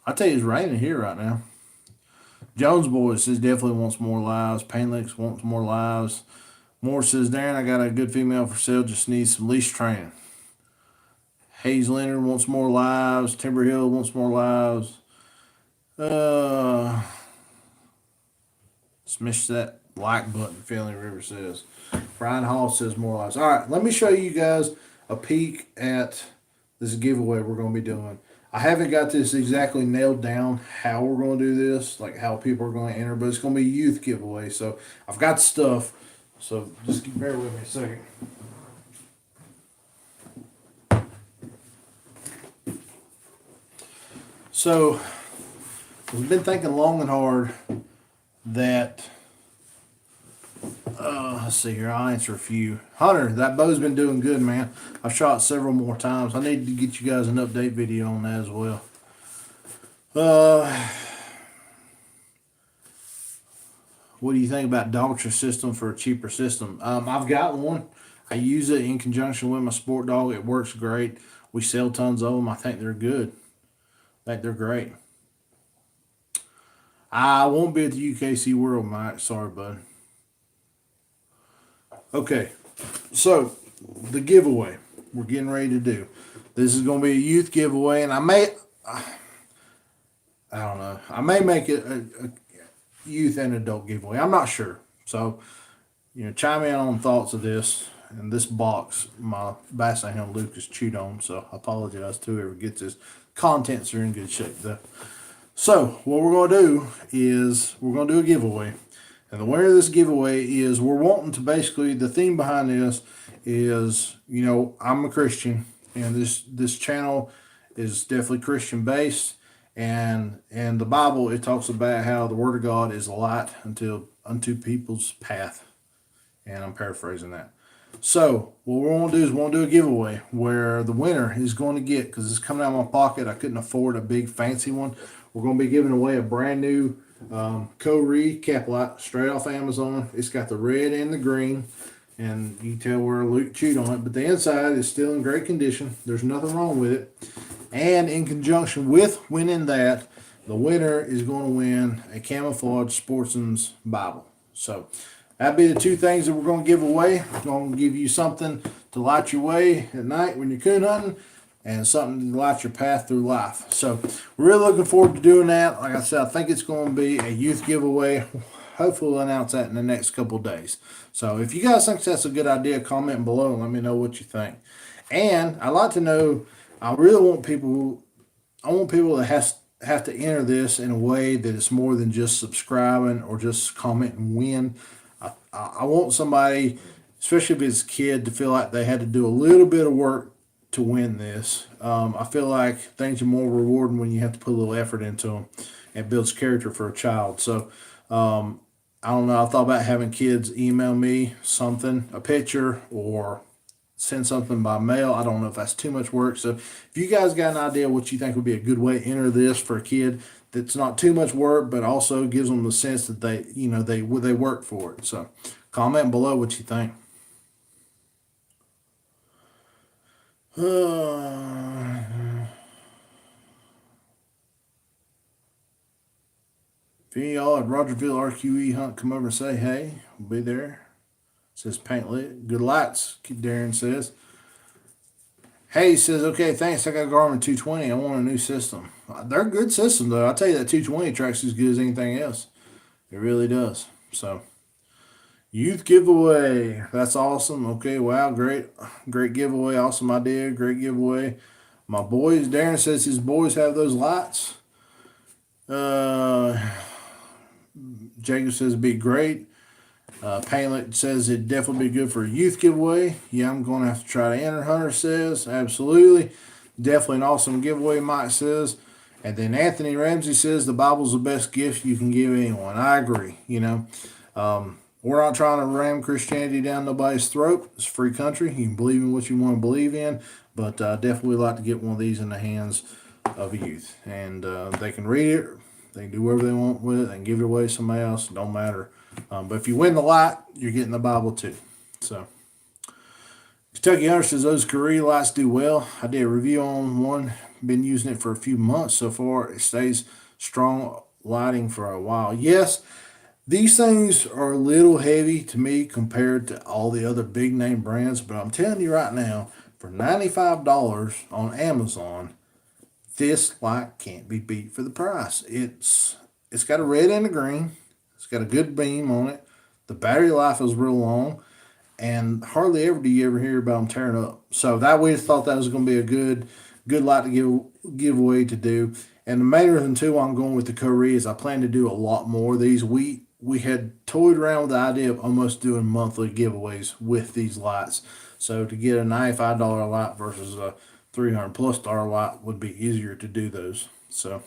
I tell you, it's raining here right now. Jones Boys says definitely wants more lives. Painlix wants more lives. Moore says, Darren, I got a good female for sale. Just needs some leash training. Hayes Leonard wants more lives. Timber Hill wants more lives. Smash that like button, Family River says. Brian Hall says more lives. All right, let me show you guys a peek at this giveaway we're going to be doing. I haven't got this exactly nailed down how we're going to do this, like how people are going to enter, but it's going to be a youth giveaway. So I've got stuff. So just bear with me a second. So we've been thinking long and hard that, let's see here, I'll answer a few. Hunter, that bow's been doing good, man. I've shot several more times. I need to get you guys an update video on that as well. What do you think about Dogtra system for a cheaper system? I've got one. I use it in conjunction with my sport dog. It works great. We sell tons of them. I think they're good. I think they're great. I won't be at the UKC World, Mike. Sorry, bud. Okay, so the giveaway we're getting ready to do. This is going to be a youth giveaway, and I don't know. I may make it a youth and adult giveaway. I'm not sure. So, chime in on thoughts of this. And this box, my Basset Hound Lucas chewed on, so I apologize to whoever gets this. Contents are in good shape, though. So, what we're going to do is we're going to do a giveaway. And the winner of this giveaway is, we're wanting to basically, the theme behind this is, I'm a Christian, and this channel is definitely Christian based. And the Bible, it talks about how the Word of God is a light unto people's path. And I'm paraphrasing that. So what we're going to do is we're going to do a giveaway where the winner is going to get, because it's coming out of my pocket, I couldn't afford a big fancy one. We're going to be giving away a brand new Co-Reed cap light straight off Amazon. It's got the red and the green, and you can tell where Luke chewed on it, but the inside is still in great condition. There's nothing wrong with it. And in conjunction with winning that, the winner is going to win a camouflage sportsman's Bible. So that'd be the two things that we're going to give away. We're going to give you something to light your way at night when you're coon hunting, and something to light your path through life. So we're really looking forward to doing that. Like I said, I think it's going to be a youth giveaway. Hopefully we'll announce that in the next couple of days. So if you guys think that's a good idea, comment below and let me know what you think. And I'd like to know, I really want people, I want people that have to enter this in a way that it's more than just subscribing or just comment and win. I want somebody, especially if it's a kid, to feel like they had to do a little bit of work to win this. I feel like things are more rewarding when you have to put a little effort into them. It builds character for a child. So I don't know. I thought about having kids email me something, a picture, or send something by mail. I don't know if that's too much work. So if you guys got an idea what you think would be a good way to enter this for a kid that's not too much work, but also gives them the sense that they work for it. So comment below what you think. If any of y'all at Rogersville RQE hunt, come over and say hey. We'll be there. Says paint lit. Good lights, Darren says. Hey, says, okay, thanks. I got a Garmin 220. I want a new system. They're a good system, though. I'll tell you that 220 tracks as good as anything else. It really does. So, youth giveaway. That's awesome. Okay, wow, great. Great giveaway. Awesome idea. Great giveaway. My boys, Darren says his boys have those lights. Jacob says it'd be great. Painlet says it'd definitely be good for a youth giveaway. Yeah, I'm going to have to try to enter. Hunter says, absolutely. Definitely an awesome giveaway, Mike says. And then Anthony Ramsey says the Bible's the best gift you can give anyone. I agree, We're not trying to ram Christianity down nobody's throat. It's a free country. You can believe in what you want to believe in. But definitely like to get one of these in the hands of a youth. And they can read it. They can do whatever they want with it. They can give it away to somebody else. It don't matter. But if you win the lot, you're getting the Bible too. So, Kentucky Hunter says those Korea lights do well. I did a review on one. Been using it for a few months so far. It stays strong lighting for a while. Yes, these things are a little heavy to me compared to all the other big name brands. But I'm telling you right now, for $95 on Amazon, this light can't be beat for the price. It's got a red and a green. It's got a good beam on it. The battery life is real long, and hardly ever do you ever hear about them tearing up. So that we thought that was going to be a good light to give away to do. And the main reason too why I'm going with the Korea is I plan to do a lot more of these. We had toyed around with the idea of almost doing monthly giveaways with these lights. So to get a $95 light versus a $300+ light would be easier to do those. So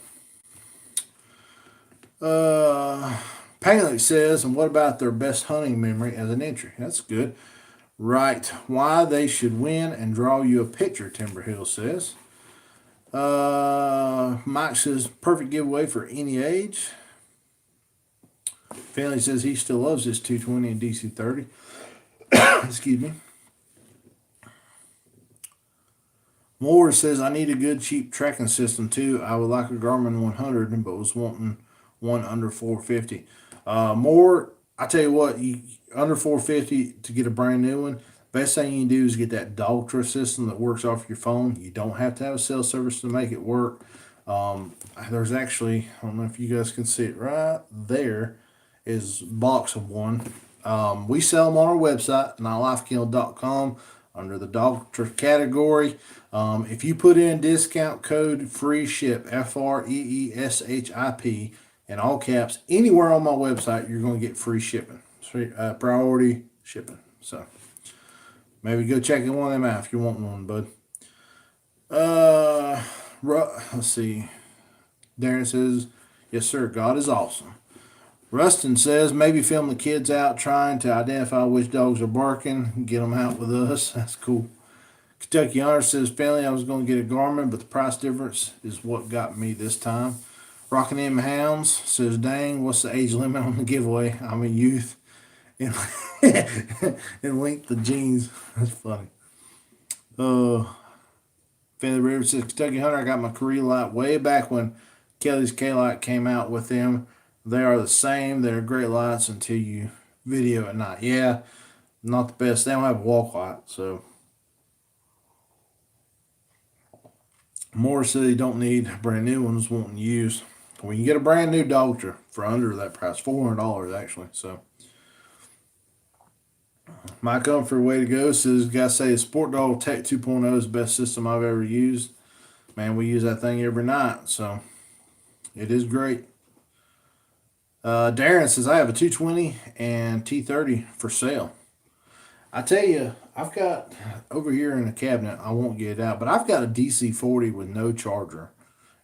Painley says, and what about their best hunting memory as an entry? That's good. Right. Why they should win and draw you a picture, Timberhill says. Mike says, perfect giveaway for any age. Finley says he still loves his 220 and DC-30. Excuse me. Moore says, I need a good cheap tracking system too. I would like a Garmin 100, but was wanting one under 450. More, I tell you what, under 450 to get a brand new one. Best thing you can do is get that Daltra system that works off your phone. You don't have to have a cell service to make it work. There's actually, I don't know if you guys can see it right there, is a box of one. We sell them on our website, notlifekennel.com, under the Daltra category. If you put in discount code free ship, FREESHIP, in all caps, anywhere on my website, you're going to get free shipping, priority shipping. So maybe go check in one of them out if you want one, bud. Let's see. Darren says, yes, sir, God is awesome. Rustin says, maybe film the kids out trying to identify which dogs are barking, get them out with us. That's cool. Kentucky Hunter says, family, I was going to get a Garmin, but the price difference is what got me this time. Rockin' M Hounds says, dang, what's the age limit on the giveaway? I'm a youth. And link the jeans. That's funny. Finley River says, Kentucky Hunter, I got my Korea light way back when Kelly's K-Light came out with them. They are the same. They're great lights until you video at night. Yeah, not the best. They don't have a walk light, so. Morris said you don't need brand new ones wanting used. Well, you can get a brand new Doctor for under that price, $400 actually. So, my comfort way to go says, gotta say, the Sport Dog Tech 2.0 is the best system I've ever used. Man, we use that thing every night, so it is great. Darren says, I have a 220 and T30 for sale. I tell you, I've got over here in the cabinet, I won't get it out, but I've got a DC-40 with no charger.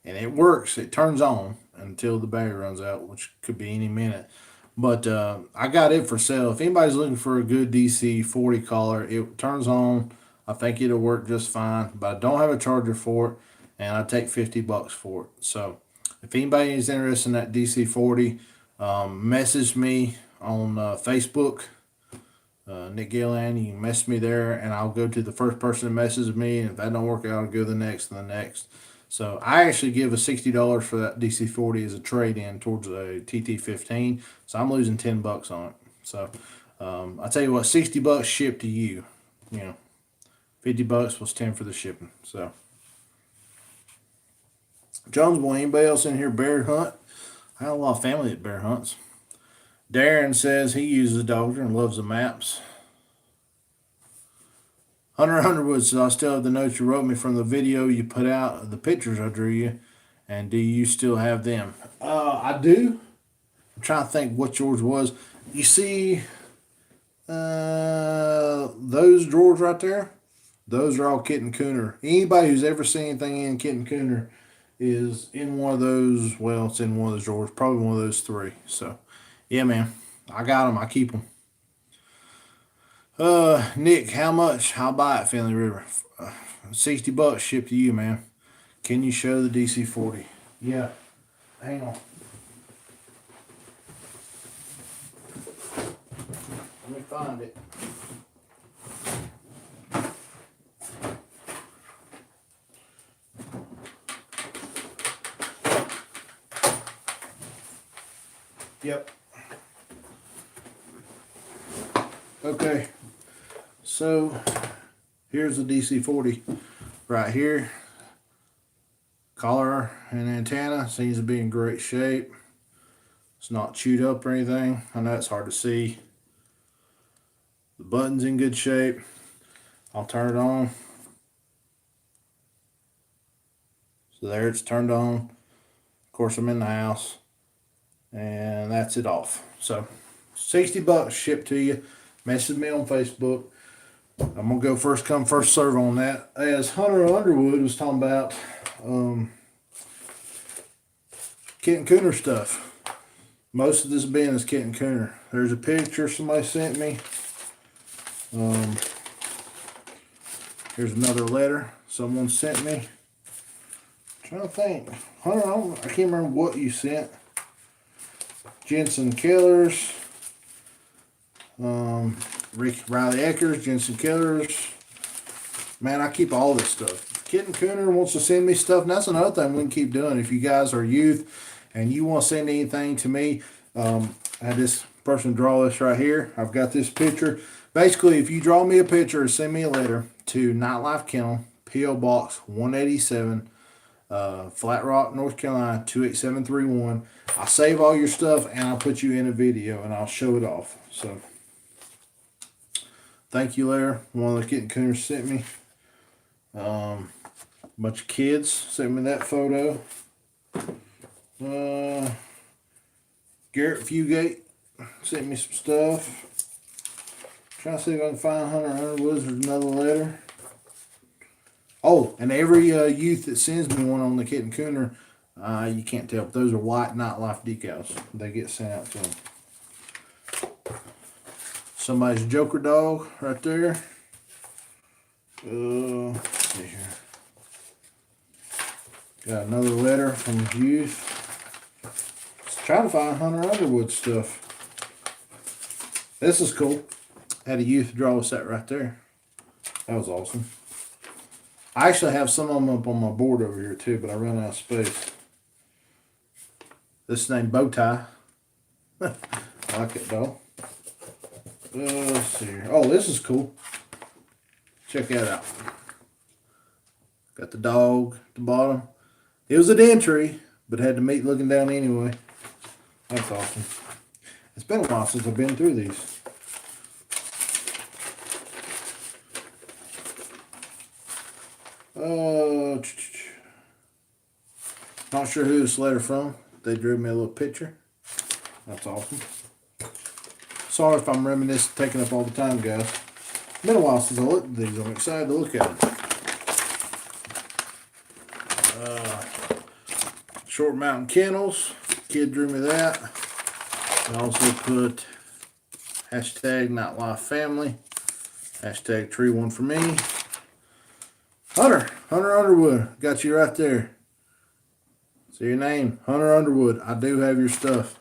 And it works. It turns on until the battery runs out, which could be any minute. But I got it for sale. If anybody's looking for a good DC-40 collar, it turns on. I think it'll work just fine. But I don't have a charger for it, and I take $50 for it. So if anybody is interested in that DC-40, message me on Facebook. Nick Gillan, you can message me there, and I'll go to the first person that messages me, and if that don't work out, I'll go to the next and the next. So I actually give a $60 for that DC-40 as a trade-in towards a TT-15, so I'm losing $10 on it. So I tell you what, $60 shipped to you, 50 was 10 for the shipping. So Jones boy, anybody else in here bear hunt? I have a lot of family that bear hunts. Darren says he uses a Doctor and loves the maps. Hunter Underwood says, I still have the notes you wrote me from the video you put out of the pictures I drew you. And do you still have them? I do. I'm trying to think what yours was. You see those drawers right there? Those are all Kit and Cooner. Anybody who's ever seen anything in Kit and Cooner is in one of those. Well, it's in one of those drawers. Probably one of those three. So, yeah, man. I got them. I keep them. Nick, how much? I'll buy it, Finley River. $60 shipped to you, man. Can you show the DC-40? Yeah. Hang on. Let me find it. Yep. Okay. So, here's the DC-40 right here. Collar and antenna seems to be in great shape. It's not chewed up or anything. I know it's hard to see. The button's in good shape. I'll turn it on. So there, it's turned on. Of course, I'm in the house. And that's it off. So, $60 shipped to you. Message me on Facebook. I'm gonna go first come first serve on that. As Hunter Underwood was talking about Kit and Cooner stuff. Most of this bin is Kit and Cooner. There's a picture somebody sent me. Here's another letter someone sent me. I'm trying to think. Hunter, I can't remember what you sent. Jensen Killers. Rick Riley Eckers, Jensen Killers. Man, I keep all this stuff. Kit and Cooner wants to send me stuff, and that's another thing we can keep doing. If you guys are youth and you want to send anything to me, I had this person draw this right here. I've got this picture. Basically, if you draw me a picture or send me a letter to Nightlife Kennel, P.O. Box 187, Flat Rock, North Carolina 28731, I'll save all your stuff and I'll put you in a video and I'll show it off. So, thank you, Larry. One of the Kit and Cooners sent me. A bunch of kids sent me that photo. Garrett Fugate sent me some stuff. Trying to see if I can find Hunter Underwood's. There's another letter. Oh, and every youth that sends me one on the Kit and Cooner, you can't tell, but those are white Nightlife decals. They get sent out to them. Somebody's Joker dog right there. Let's see here. Got another letter from youth. Just trying to find Hunter Underwood stuff. This is cool. Had a youth draw us that right there. That was awesome. I actually have some of them up on my board over here too, but I ran out of space. This is named Bowtie. I like it though. Let's see here. Oh, this is cool. Check that out. Got the dog at the bottom. It was a den tree, but had the meat looking down anyway. That's awesome. It's been a while since I've been through these. Not sure who this letter from. They drew me a little picture. That's awesome. Sorry if I'm reminiscing, taking up all the time, guys. Been a while since I looked at these. I'm excited to look at them. Short Mountain Kennels. Kid drew me that. I also put hashtag Not Life Family. Hashtag Tree One for me. Hunter Underwood. Got you right there. See your name, Hunter Underwood. I do have your stuff.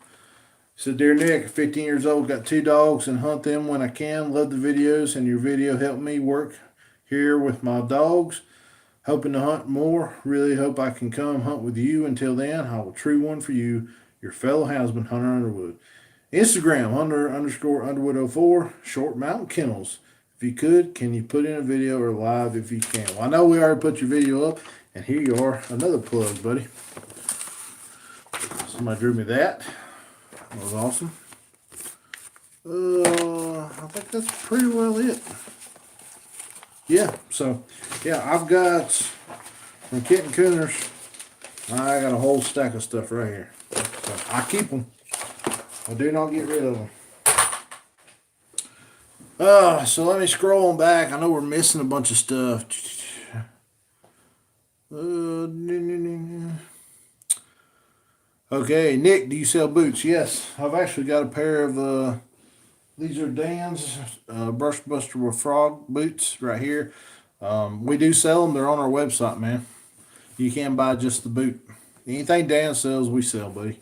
So, dear Nick, 15 years old, got 2 dogs and hunt them when I can. Love the videos, and your video helped me work here with my dogs. Hoping to hunt more. Really hope I can come hunt with you. Until then, I will tree one for you, your fellow houndsman, Hunter Underwood. Instagram, Hunter_Underwood04, Short Mountain Kennels. If you could, can you put in a video or live if you can? Well, I know we already put your video up, and here you are, another plug, buddy. Somebody drew me that. That was awesome. I think that's pretty well it. Yeah, so, yeah, I've got, from Kitten Cooners, I got a whole stack of stuff right here. So, I keep them. I do not get rid of them. So let me scroll on back. I know we're missing a bunch of stuff. Okay, Nick, do you sell boots? Yes, I've actually got a pair of, these are Dan's Brush Buster with Frog boots right here. We do sell them. They're on our website, man. You can buy just the boot. Anything Dan sells, we sell, buddy.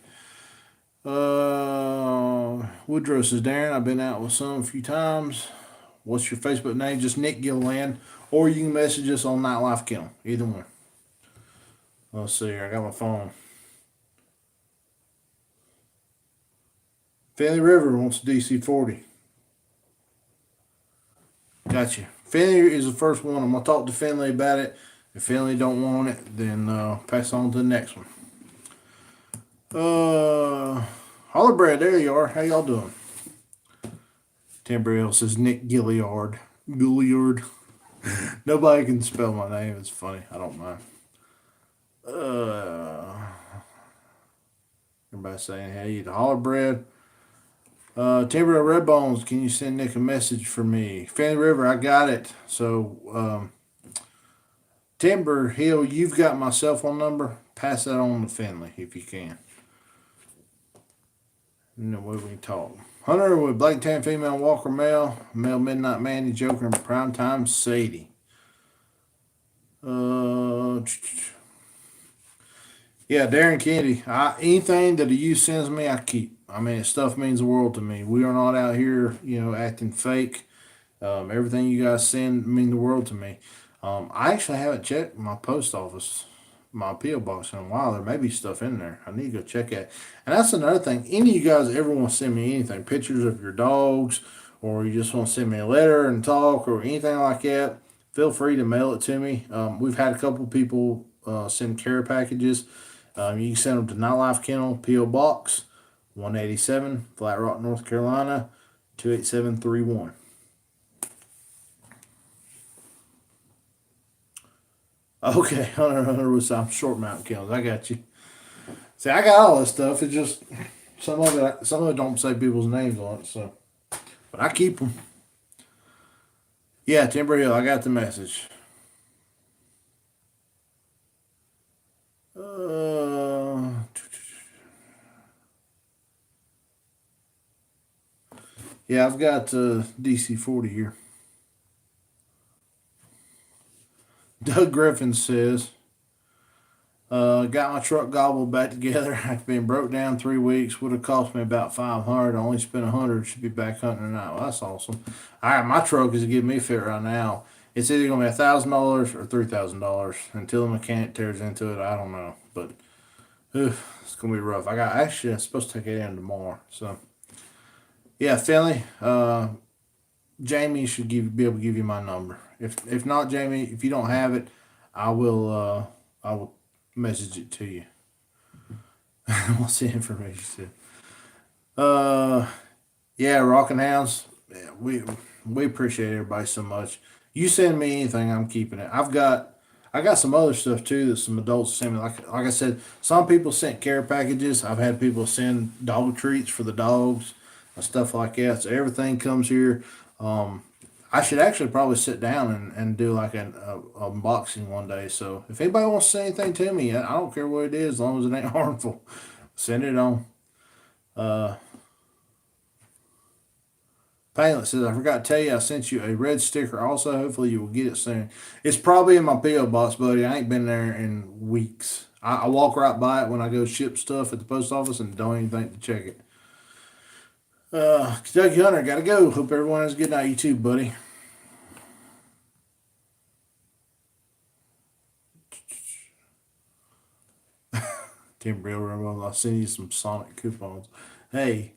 Woodrow says, Darren, I've been out with some a few times. What's your Facebook name? Just Nick Gilliland. Or you can message us on Nightlife Kennel. Either one. Let's see here. I got my phone. Finley River wants DC-40. Gotcha. Finley is the first one. I'm going to talk to Finley about it. If Finley don't want it, then pass on to the next one. Hollerbred, there you are. How y'all doing? Tim Brill says Nick Gilliard. Gilliard. Nobody can spell my name. It's funny. I don't mind. Everybody saying hey to Hollerbred. Timber Red Bones, can you send Nick a message for me? Fanny River, I got it. So, Timber Hill, you've got my cell phone number. Pass that on to Finley if you can. No way we can talk. Hunter with Black Tan Female Walker Male, Male Midnight Manny Joker, and Primetime Sadie. Yeah, Darren Kennedy. Anything that a youth sends me, I keep. I mean, stuff means the world to me. We are not out here, acting fake. Everything you guys send mean the world to me. I actually haven't checked my post office, my P.O. box in a while. There may be stuff in there. I need to go check it. And that's another thing. Any of you guys ever want to send me anything, pictures of your dogs, or you just want to send me a letter and talk, or anything like that, feel free to mail it to me. We've had a couple people send care packages. You can send them to Nightlife Kennel, P.O. Box 187, Flat Rock, North Carolina, 28731. Okay, Hunter with some Short Mountain Kennels. I got you. See, I got all this stuff. It's just some of it don't say people's names on it. So, but I keep them. Yeah, Timber Hill. I got the message. Yeah, I've got DC-40 here. Doug Griffin says, got my truck gobbled back together. I've been broke down 3 weeks. Would have cost me about $500. I only spent $100. Should be back hunting tonight. Well, that's awesome. All right, my truck is getting me fit right now. It's either gonna be $1,000 or $3,000 until the mechanic tears into it. I don't know, but it's gonna be rough. I'm supposed to take it in tomorrow. So yeah, Finley. Jamie should be able to give you my number. If not, Jamie, if you don't have it, I will message it to you. What's the information? Uh, yeah, Rockin' Hounds. Yeah, we appreciate everybody so much. You send me anything, I'm keeping it. I got some other stuff too that some adults send me. Like I said, some people sent care packages. I've had people send dog treats for the dogs and stuff like that. So everything comes here. Um, I should actually probably sit down and do like an unboxing one day. So if anybody wants to say anything to me, I don't care what it is, as long as it ain't harmful. Send it on. Uh, Painless says, I forgot to tell you I sent you a red sticker also. Hopefully you will get it soon. It's probably in my P.O. box, buddy. I ain't been there in weeks. I walk right by it when I go ship stuff at the post office and don't even think to check it. Kentucky Hunter, gotta go. Hope everyone has a good night. You too, buddy. Tim Brill, I'll send you some Sonic coupons. Hey,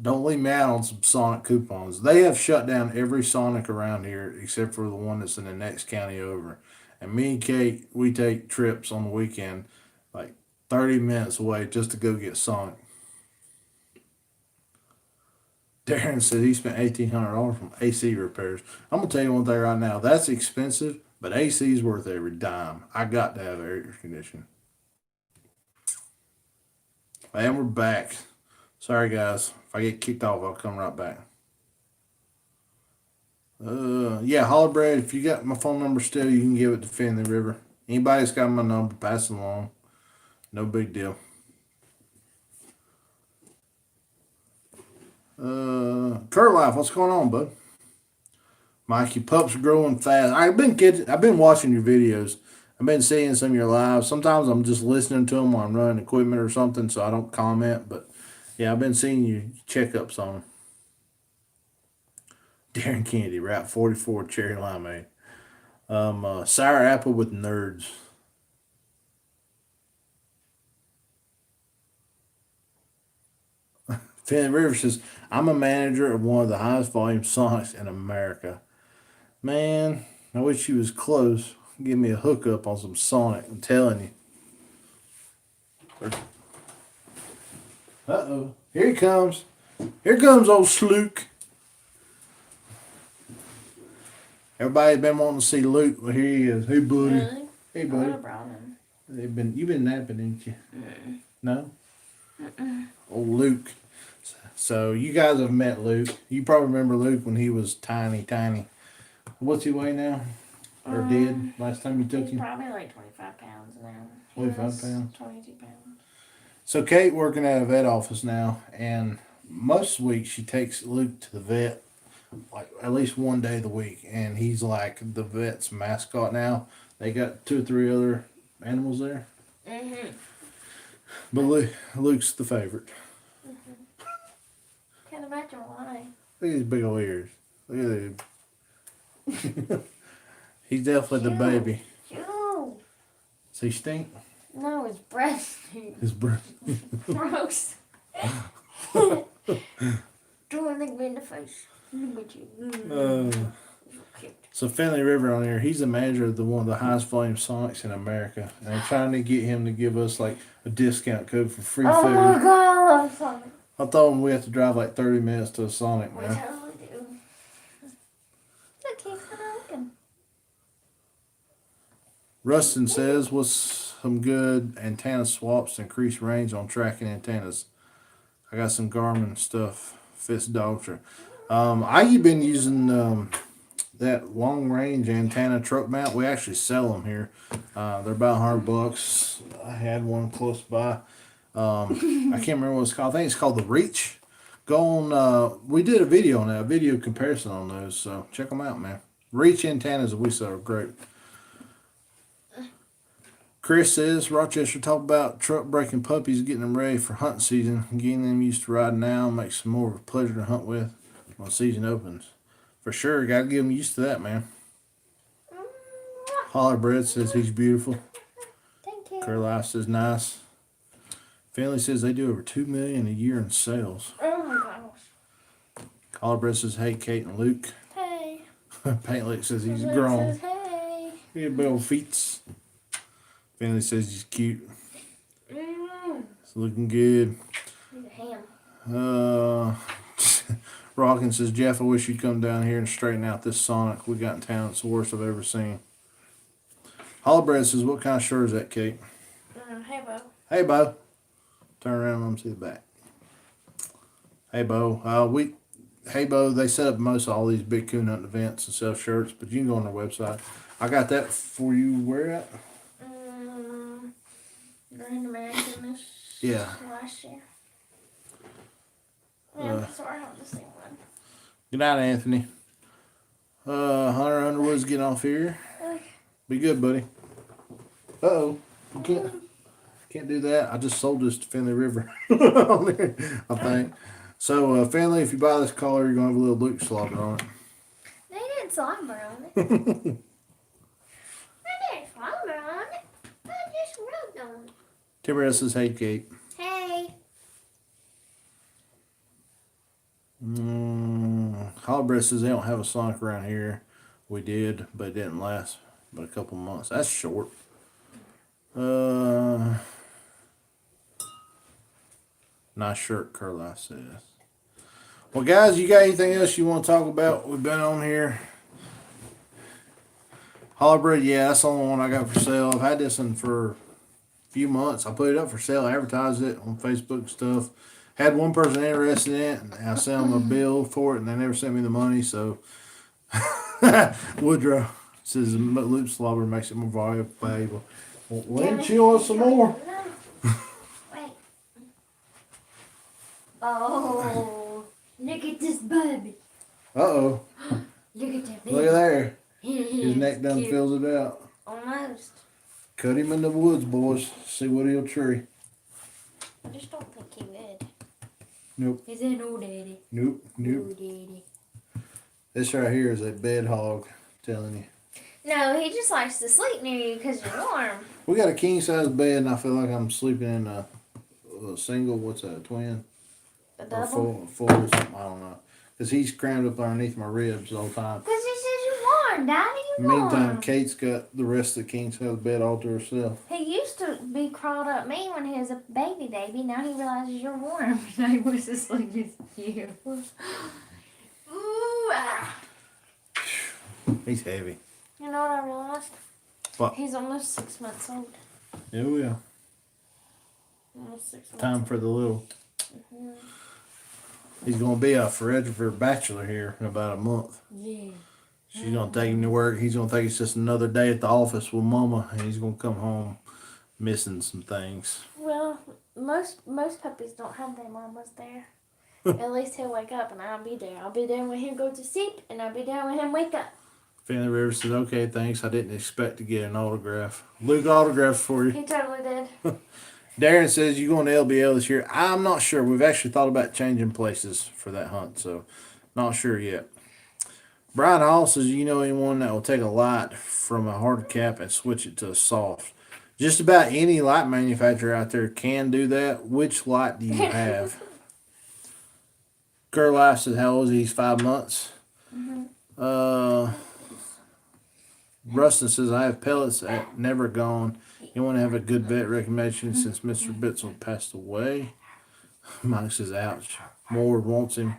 don't leave me out on some Sonic coupons. They have shut down every Sonic around here except for the one that's in the next county over. And me and Kate, we take trips on the weekend, like 30 minutes away just to go get Sonic. Darren said he spent $1,800 from AC repairs. I'm gonna tell you one thing right now. That's expensive, but AC is worth every dime. I got to have air conditioning. And we're back. Sorry guys. If I get kicked off, I'll come right back. Yeah, Hollowbread, if you got my phone number still, you can give it to Finley River. Anybody's got my number, pass it along. No big deal. Kurt Life, what's going on, bud? Mikey, pups are growing fast. I've been watching your videos. I've been seeing some of your lives. Sometimes I'm just listening to them while I'm running equipment or something, so I don't comment. But yeah, I've been seeing your checkups on them. Darren Kennedy, Route 44, Cherry Limeade. Sour apple with nerds. Finn River says, I'm a manager of one of the highest volume Sonics in America. Man, I wish you was close. Give me a hookup on some Sonic. I'm telling you. Uh-oh. Here he comes. Here comes old Slook. Everybody's been wanting to see Luke. Well, here he is. Hey, buddy. Really? Hey, buddy. Him. You've been napping, ain't you? No? Old Luke. So you guys have met Luke. You probably remember Luke when he was tiny, tiny. What's he weigh now? Or did last time you took He's him? probably like 25 pounds now. 25 pounds? 22 pounds. So Kate working at a vet office now, and most weeks she takes Luke to the vet, like at least one day of the week, and he's like the vet's mascot now. They got 2 or 3 other animals there, but Luke's the favorite. Can't imagine why. Look at his big old ears. Look at him. He's definitely the baby. Ew. Does he stink? No, his breath. His breath. Gross. Don't look me in the face. Look at you. So Finley River on there, he's the manager of one of the highest volume Sonics in America, and they're trying to get him to give us like a discount code for free food. Oh my god, Sonic. I told him we have to drive like 30 minutes to a Sonic, man. We totally do. Look, he's broken. Rustin says, what's some good antenna swaps to increase range on tracking antennas? I got some Garmin stuff, fits dog trip. I've been using that long range antenna truck mount. We actually sell them here. They're about $100. I had one close by. I can't remember what it's called. I think it's called the Reach. Go on. We did a video on that, a video comparison on those. So check them out, man. Reach antennas that we sell are great. Chris says Rochester talk about truck breaking puppies, getting them ready for hunting season, getting them used to riding now, makes them more of a pleasure to hunt with when the season opens. For sure, gotta get them used to that, man. Holler Bread says he's beautiful. Thank you. Carlisle says nice. Finley says they do over $2 million a year in sales. Oh my gosh. Holler Bread says hey, Kate and Luke. Hey. Paint Lick says he's Luke grown. says, hey. He had big old feet. Finley says he's cute. It's looking good. He's a ham. Rockin says, Jeff, I wish you'd come down here and straighten out this Sonic we got in town. It's the worst I've ever seen. Holler Bread says, what kind of shirt is that, Kate? Hey, Bo. Hey, Bo. Turn around and let them see the back. Hey, Bo. Hey, Bo, they set up most of all these big coon hunting events and sell shirts, but you can go on their website. I got that for you. Where at? Grand American Yeah. last year. Yeah, so I have the same one. Good night, Anthony. Hunter Underwood's getting off here. Be good, buddy. Uh-oh. You can't do that. I just sold this to Finley River. I think. So, Finley, if you buy this collar, you're going to have a little Luke slobber on it. They didn't slobber on it. I didn't slobber on it. I just rubbed on it. Timber says, hey, Kate. Hey. Hollowbread says they don't have a Sonic around here. We did, but it didn't last but a couple months. That's short. Nice shirt, Carlisle says. Well, guys, you got anything else you want to talk about? We've been on here. Hollowbread, yeah, that's the only one I got for sale. I've had this one for a few months. I put it up for sale, advertised it on Facebook and stuff. Had one person interested in it, and I sent them a bill for it, and they never sent me the money, so Woodrow says the loop slobber makes it more valuable. Well, let chew on some more. No. Wait. Oh, look at this baby. Uh-oh. Look at that baby. Look at there. His neck done fills it out. Almost. Cut him in the woods, boys. See what he'll tree. I just don't think he would. Nope. He's an old daddy. Nope. Old daddy. This right here is a bed hog, telling you. No, he just likes to sleep near you because you're warm. We got a king size bed, and I feel like I'm sleeping in a single. What's that? A twin? A Or double? full or something. I don't know. Because he's crammed up underneath my ribs the whole time. Because he says you're warm, Daddy. You're warm. Meantime, Kate's got the rest of the king size bed all to herself. He used to be crawled up me when he was a baby. Now he realizes you're warm. And he was asleep with you. Ooh, ah. He's heavy. You know what I realized? What? He's almost 6 months old. Yeah, we are. Almost 6 months. Time for the little. Mhm. He's going to be a forever bachelor here in about a month. Yeah. She's going to take him to work. He's going to think it's just another day at the office with Mama, and he's going to come home missing some things. Well, most puppies don't have their mamas there. At least he'll wake up and I'll be there. I'll be there when he goes to sleep, and I'll be there when him wake up. Finley River says, okay, thanks. I didn't expect to get an autograph. Luke autographs for you. He totally did. Darren says, you going to LBL this year? I'm not sure. We've actually thought about changing places for that hunt, so not sure yet. Brian Hall says, you know anyone that will take a light from a hard cap and switch it to a soft? Just about any light manufacturer out there can do that. Which light do you have? Carlisle says, how old is he? He's 5 months. Rustin says, I have pellets at Never Gone. You want to have a good vet recommendation since Mr. Bitzel passed away? Mike says, ouch. Moore wants him.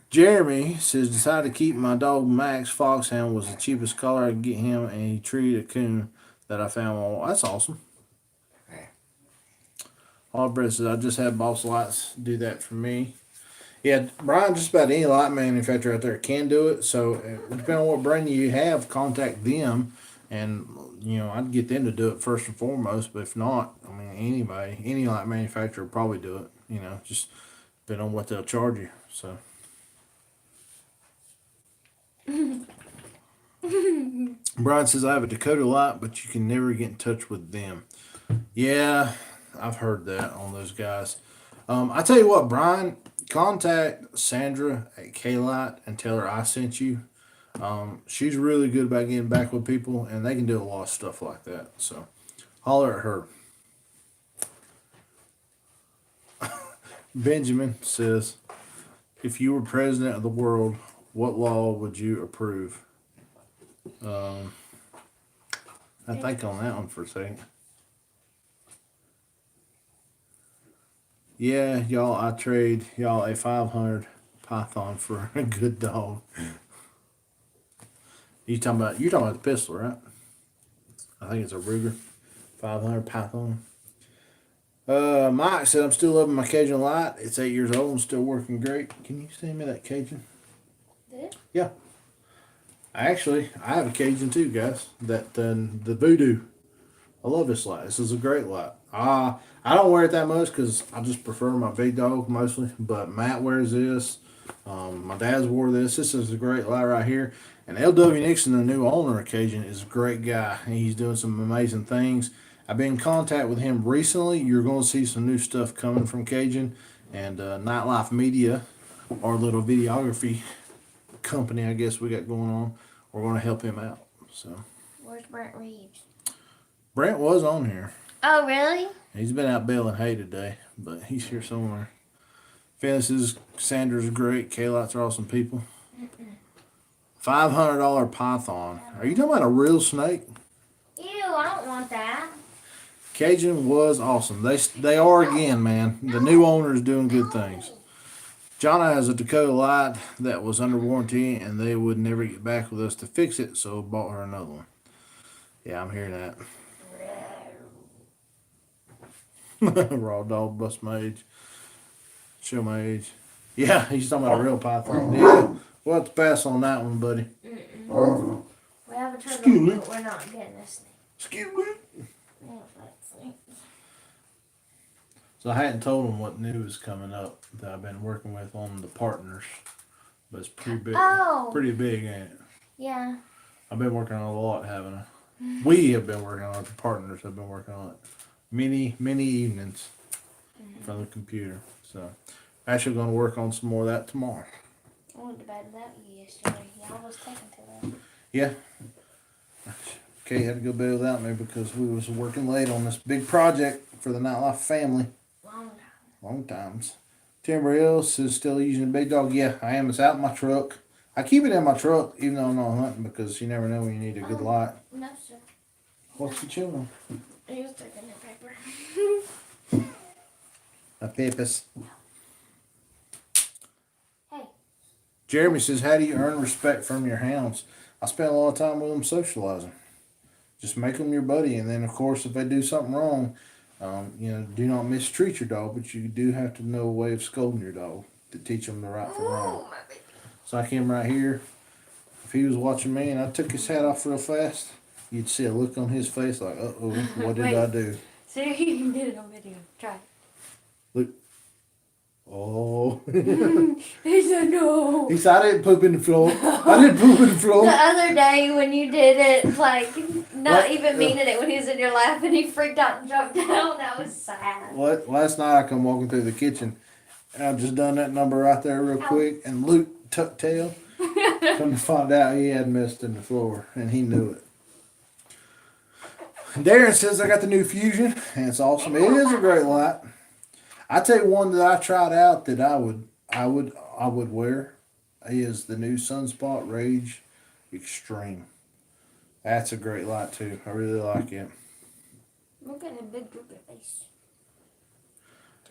Jeremy says, decided to keep my dog Max. Foxhound was the cheapest collar I could get him, and he treated a coon that I found. Well, that's awesome. Albrecht says, I just had Boss Lights do that for me. Yeah, Brian, just about any light manufacturer out there can do it. So, depending on what brand you have, contact them. And, I'd get them to do it first and foremost. But if not, I mean, anybody, any light manufacturer will probably do it. Just depending on what they'll charge you. So. Brian says, I have a Dakota light, but you can never get in touch with them. Yeah, I've heard that on those guys. I tell you what, Brian, contact Sandra at K-Light and tell her I sent you. She's really good about getting back with people, and they can do a lot of stuff like that. So, holler at her. Benjamin says, if you were president of the world, what law would you approve? I think on that one for a second. Yeah, y'all, I trade y'all a 500 python for a good dog. You're talking about the pistol, right? I think it's a Ruger 500 python. Mike said, I'm still loving my Cajun Light. It's 8 years old and still working great. Can you send me that Cajun? Did? Yeah. Actually, I have a Cajun too, guys. That the Voodoo. I love this light. This is a great light. I don't wear it that much because I just prefer my big dog mostly. But Matt wears this. My dad's wore this. This is a great light right here. And L.W. Nixon, the new owner of Cajun, is a great guy. He's doing some amazing things. I've been in contact with him recently. You're going to see some new stuff coming from Cajun and Nightlife Media, our little videography company, I guess we got going on. We're going to help him out. So, Where's Brent Reeves? Brent was on here. Oh, really? He's been out baling hay today, but he's here somewhere. Fences, Sanders great. K-Lights are awesome people. $500 python. Are you talking about a real snake? Ew, I don't want that. Cajun was awesome. They are again, man. The new owner is doing good things. Jonna has a Dakota Light that was under warranty, and they would never get back with us to fix it, so bought her another one. Yeah, I'm hearing that. Raw dog, bust my age. Show my age. Yeah, he's talking about a real python. Yeah, we'll have to pass on that one, buddy. We have a turtle, but we're not getting a snake. Excuse me. We don't like snakes. So I hadn't told him what new is coming up that I've been working with on the partners, but it's pretty big. Oh. Pretty big, ain't it? Yeah. I've been working on it a lot, haven't I? We have been working on it. The partners have been working on it. Many evenings from the computer. So, actually going to work on some more of that tomorrow. I went to bed without you yesterday. Y'all was taking too long. Yeah. Kate had to go to bed without me because we was working late on this big project for the Nightlife family. Long times. Timber Hills is still using a big dog. Yeah, I am. It's out in my truck. I keep it in my truck even though I'm not hunting because you never know when you need a good light. No, sir. What's he chewing on? He was taking the paper. A papers. Hey. Jeremy says, how do you earn respect from your hounds? I spend a lot of time with them socializing. Just make them your buddy. And then, of course, if they do something wrong, do not mistreat your dog, but you do have to know a way of scolding your dog to teach them the right from wrong. my baby. So like him right here, if he was watching me and I took his hat off real fast, you'd see a look on his face like, uh-oh, what did I do? See if you can get it on video. Try it. Look. Oh. He said no. He said, I didn't poop in the floor. I didn't poop in the floor. The other day when you did it, like, not even meaning it when he was in your lap and he freaked out and jumped down, that was sad. Last night I come walking through the kitchen and I just done that number right there real quick and Luke tucked tail. Come to find out he had messed in the floor and he knew it. Darren says I got the new Fusion and it's awesome. It is a great light. I tell you one that I tried out that I would wear is the new Sunspot Rage Extreme. That's a great light too. I really like it. Look at a big droopy face.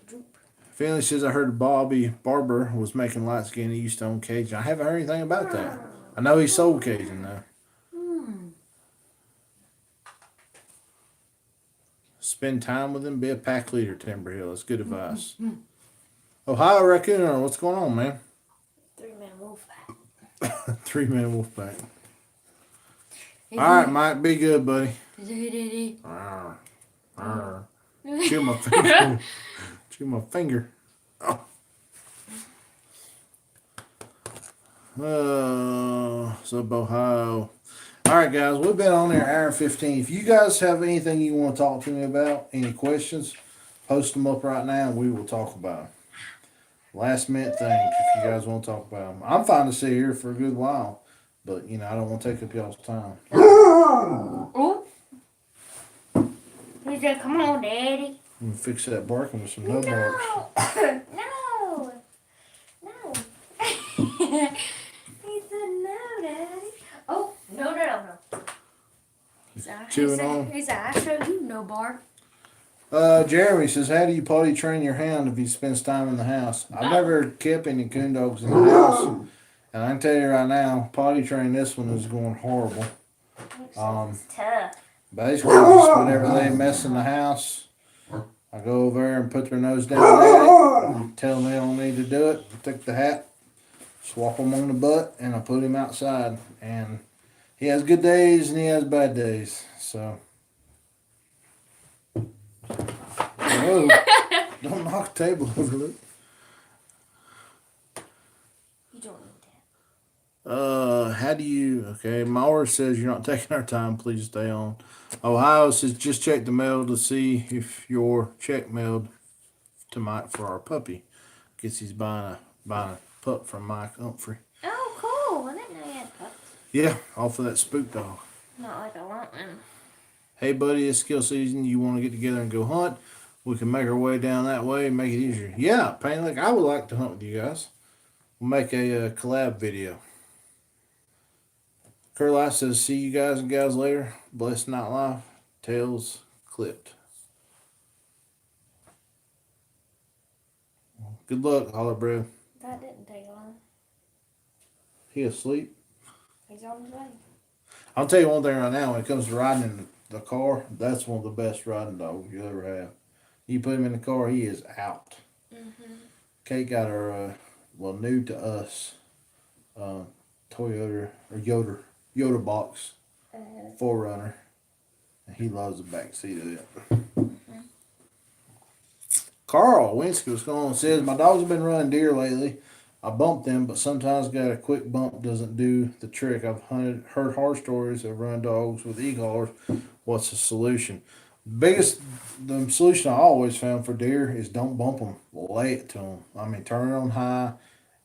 Droop. Finley says I heard Bobby Barber was making lights again. He used to own Cajun. I haven't heard anything about that. I know he sold Cajun though. Spend time with him, be a pack leader, Timber Hill. That's good advice. Ohio Raccoon, what's going on, man? 3-man wolf pack. 3-man wolf pack. Alright, Mike, be good, buddy. Chew my finger. Chew my finger. Sub Ohio. Alright, guys, we've been on there hour 15. If you guys have anything you want to talk to me about, any questions, post them up right now and we will talk about them. Last minute things if you guys want to talk about them. I'm fine to sit here for a good while. But you know, I don't want to take up y'all's time. Oh. He said, "Come on, Daddy." I'm gonna fix that barking with some no barks. No. No. He said, "No, Daddy." Oh, no. Chewing on. He said, "I show you no bark." Jeremy says, how do you potty train your hound if he spends time in the house? I've never kept any coon dogs in the house, and I can tell you right now, potty train this one is going horrible. It's tough. Basically, just whenever they mess in the house, I go over there and put their nose down at it, and tell them they don't need to do it. I take the hat, swap him on the butt, and I put him outside. And he has good days and he has bad days. So, whoa, don't knock the table over, Luke. You don't need How do you, okay, Mauer says you're not taking our time, please stay on. Ohio says just check the mail to see if your check mailed to Mike for our puppy. Guess he's buying a pup from Mike Humphrey. that. Oh, cool. I didn't know you had pups. Yeah, off of that spook dog. Not like I want one. Hey buddy, it's kill season. You want to get together and go hunt? We can make our way down that way and make it easier. Yeah, Pain Lake, I would like to hunt with you guys. We'll make a collab video. Curly says, see you guys and gals later. Blessed night life. Tails clipped. Good luck, holler bro. That didn't take long. He asleep? He's on his way. I'll tell you one thing right now. When it comes to riding in the car, that's one of the best riding dogs you ever have. You put him in the car, he is out. Mm-hmm. Kate got her, new to us, Toyota or Yoda box, Forerunner, and he loves the back seat of it. Mm-hmm. Carl Winsky was going says my dogs have been running deer lately. I bumped them, but sometimes got a quick bump doesn't do the trick. I've heard horror stories of run dogs with e-collars. What's the solution? The solution I always found for deer is don't bump them. Lay it to them. I mean, turn it on high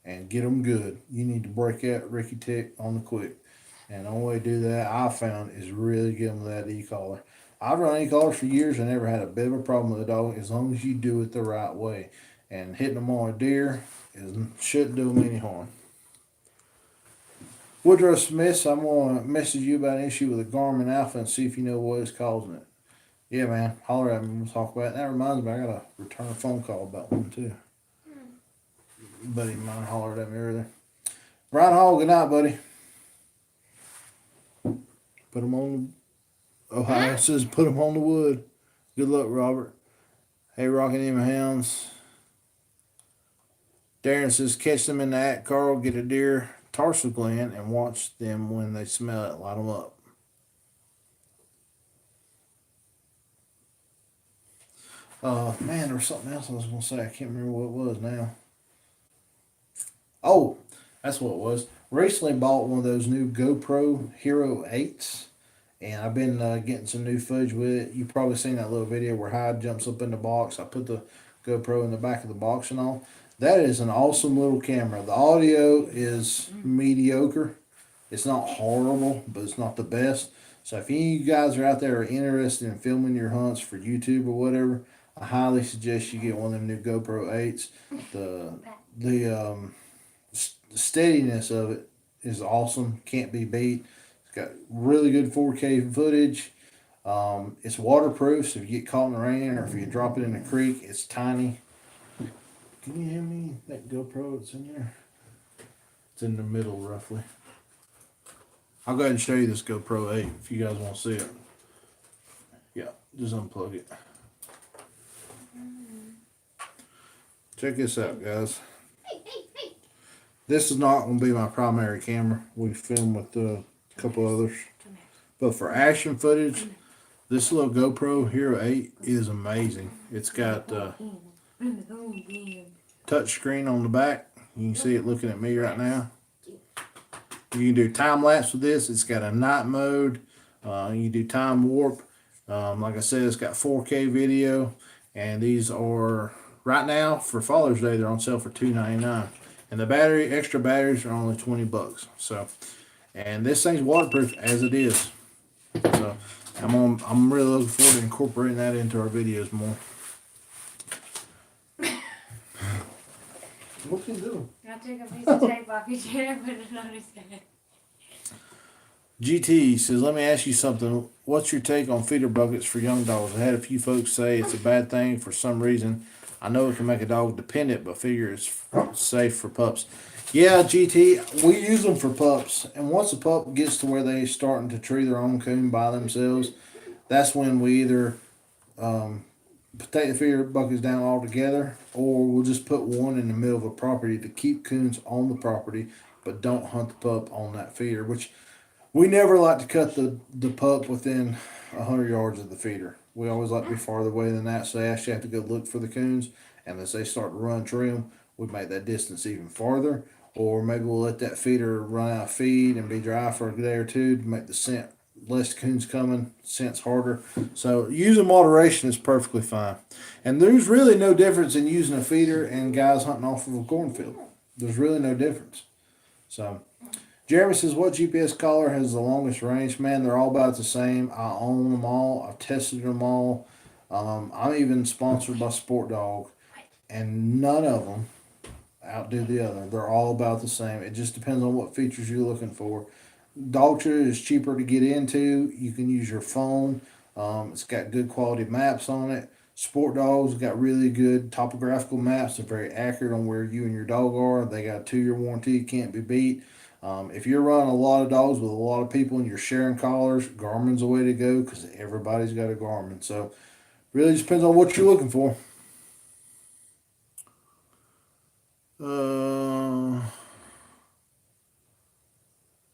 and get them good. You need to break that Ricky tick on the quick. And the only way to do that I found is really give them that e-collar. I've run e-collars for years and never had a bit of a problem with a dog as long as you do it the right way. And hitting them on a deer shouldn't do them any harm. Woodrow Smith, I'm going to message you about an issue with a Garmin Alpha and see if you know what is causing it. Yeah, man. Holler at me. We'll talk about it. That reminds me, I got to return a phone call about one, too. Buddy of mine hollered at me earlier. Brian Hall, good night, buddy. Put him on the... Ohio says put him on the wood. Good luck, Robert. Hey, Rockin' Them Hounds. Darren says catch them in the act, Carl. Get a deer tarsal gland and watch them when they smell it. Light them up. Man, there was something else I was going to say. I can't remember what it was now. Oh, that's what it was. Recently bought one of those new GoPro Hero 8s. And I've been getting some new footage with it. You've probably seen that little video where Hyde jumps up in the box. I put the GoPro in the back of the box and all. That is an awesome little camera. The audio is mediocre. It's not horrible, but it's not the best. So if any of you guys are out there are interested in filming your hunts for YouTube or whatever, I highly suggest you get one of them new GoPro 8s. The steadiness of it is awesome. Can't be beat. It's got really good 4K footage. It's waterproof, so if you get caught in the rain or if you drop it in a creek, it's tiny. Can you hand me that GoPro that's in there? It's in the middle, roughly. I'll go ahead and show you this GoPro 8 if you guys want to see it. Yeah, just unplug it. Check this out, guys. This is not going to be my primary camera. We film with a couple others. But for action footage, this little GoPro Hero 8 is amazing. It's got touch screen on the back. You can see it looking at me right now. You can do time lapse with this. It's got a night mode. You can do time warp. Like I said, it's got 4K video. And these are, right now, for Father's Day, they're on sale for $2.99. And the extra batteries are only $20. So, And this thing's waterproof as it is. So I'm really looking forward to incorporating that into our videos more. What you doing? I took a piece of tape off your chair and put it on his head. GT says, let me ask you something. What's your take on feeder buckets for young dogs? I had a few folks say it's a bad thing for some reason. I know it can make a dog dependent, but figure it's safe for pups. Yeah, GT, we use them for pups. And once a pup gets to where they're starting to tree their own coon by themselves, that's when we either take the feeder buckets down altogether, or we'll just put one in the middle of a property to keep coons on the property, but don't hunt the pup on that feeder, which we never like to cut the pup within 100 yards of the feeder. We always like to be farther away than that, so they actually have to go look for the coons. And as they start to run trim, we make that distance even farther. Or maybe we'll let that feeder run out of feed and be dry for a day or two to make the scent less coons coming, scent's harder. So using moderation is perfectly fine. And there's really no difference in using a feeder and guys hunting off of a cornfield. There's really no difference. So Jeremy says, what GPS collar has the longest range? Man, they're all about the same. I own them all. I've tested them all. I'm even sponsored by Sport Dog, and none of them outdo the other. They're all about the same. It just depends on what features you're looking for. Dogtra is cheaper to get into. You can use your phone. It's got good quality maps on it. Sport Dogs got really good topographical maps. They're very accurate on where you and your dog are. They got a 2-year warranty. Can't be beat. If you're running a lot of dogs with a lot of people and you're sharing collars, Garmin's the way to go because everybody's got a Garmin. So really just depends on what you're looking for.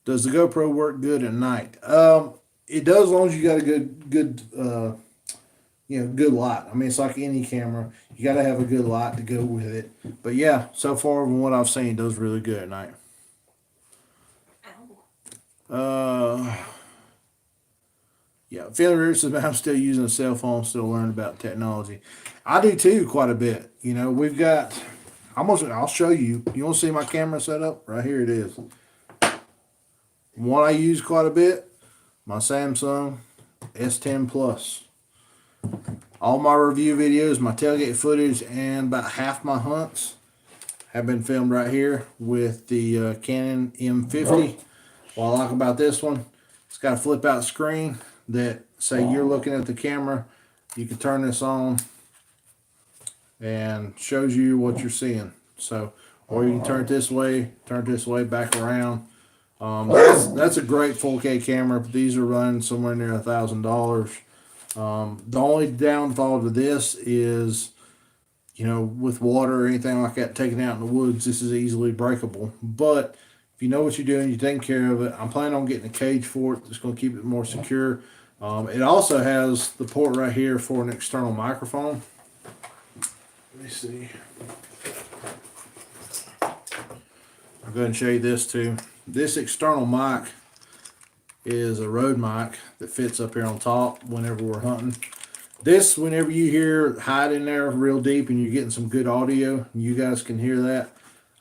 Does the GoPro work good at night? It does as long as you got a good good light. I mean, it's like any camera. You got to have a good light to go with it. But yeah, so far from what I've seen, it does really good at night. Yeah, Phil Roots says, I'm still using a cell phone, still learning about technology. I do too, quite a bit. You know, we've got, I'll show you. You want to see my camera setup? Right here it is. One I use quite a bit, my Samsung S10 Plus. All my review videos, my tailgate footage, and about half my hunts have been filmed right here with the Canon M50. What I like about this one, it's got a flip out screen that, say you're looking at the camera, you can turn this on and shows you what you're seeing. So, or you can turn it this way, back around. That's a great 4K camera, but these are running somewhere near $1,000. The only downfall to this is, with water or anything like that taken out in the woods, this is easily breakable. But if you know what you're doing, you're taking care of it. I'm planning on getting a cage for it that's going to keep it more secure. It also has the port right here for an external microphone. Let me see. I'll go ahead and show you this too. This external mic is a Rode mic that fits up here on top whenever we're hunting. This, whenever you hear hide in there real deep and you're getting some good audio, you guys can hear that.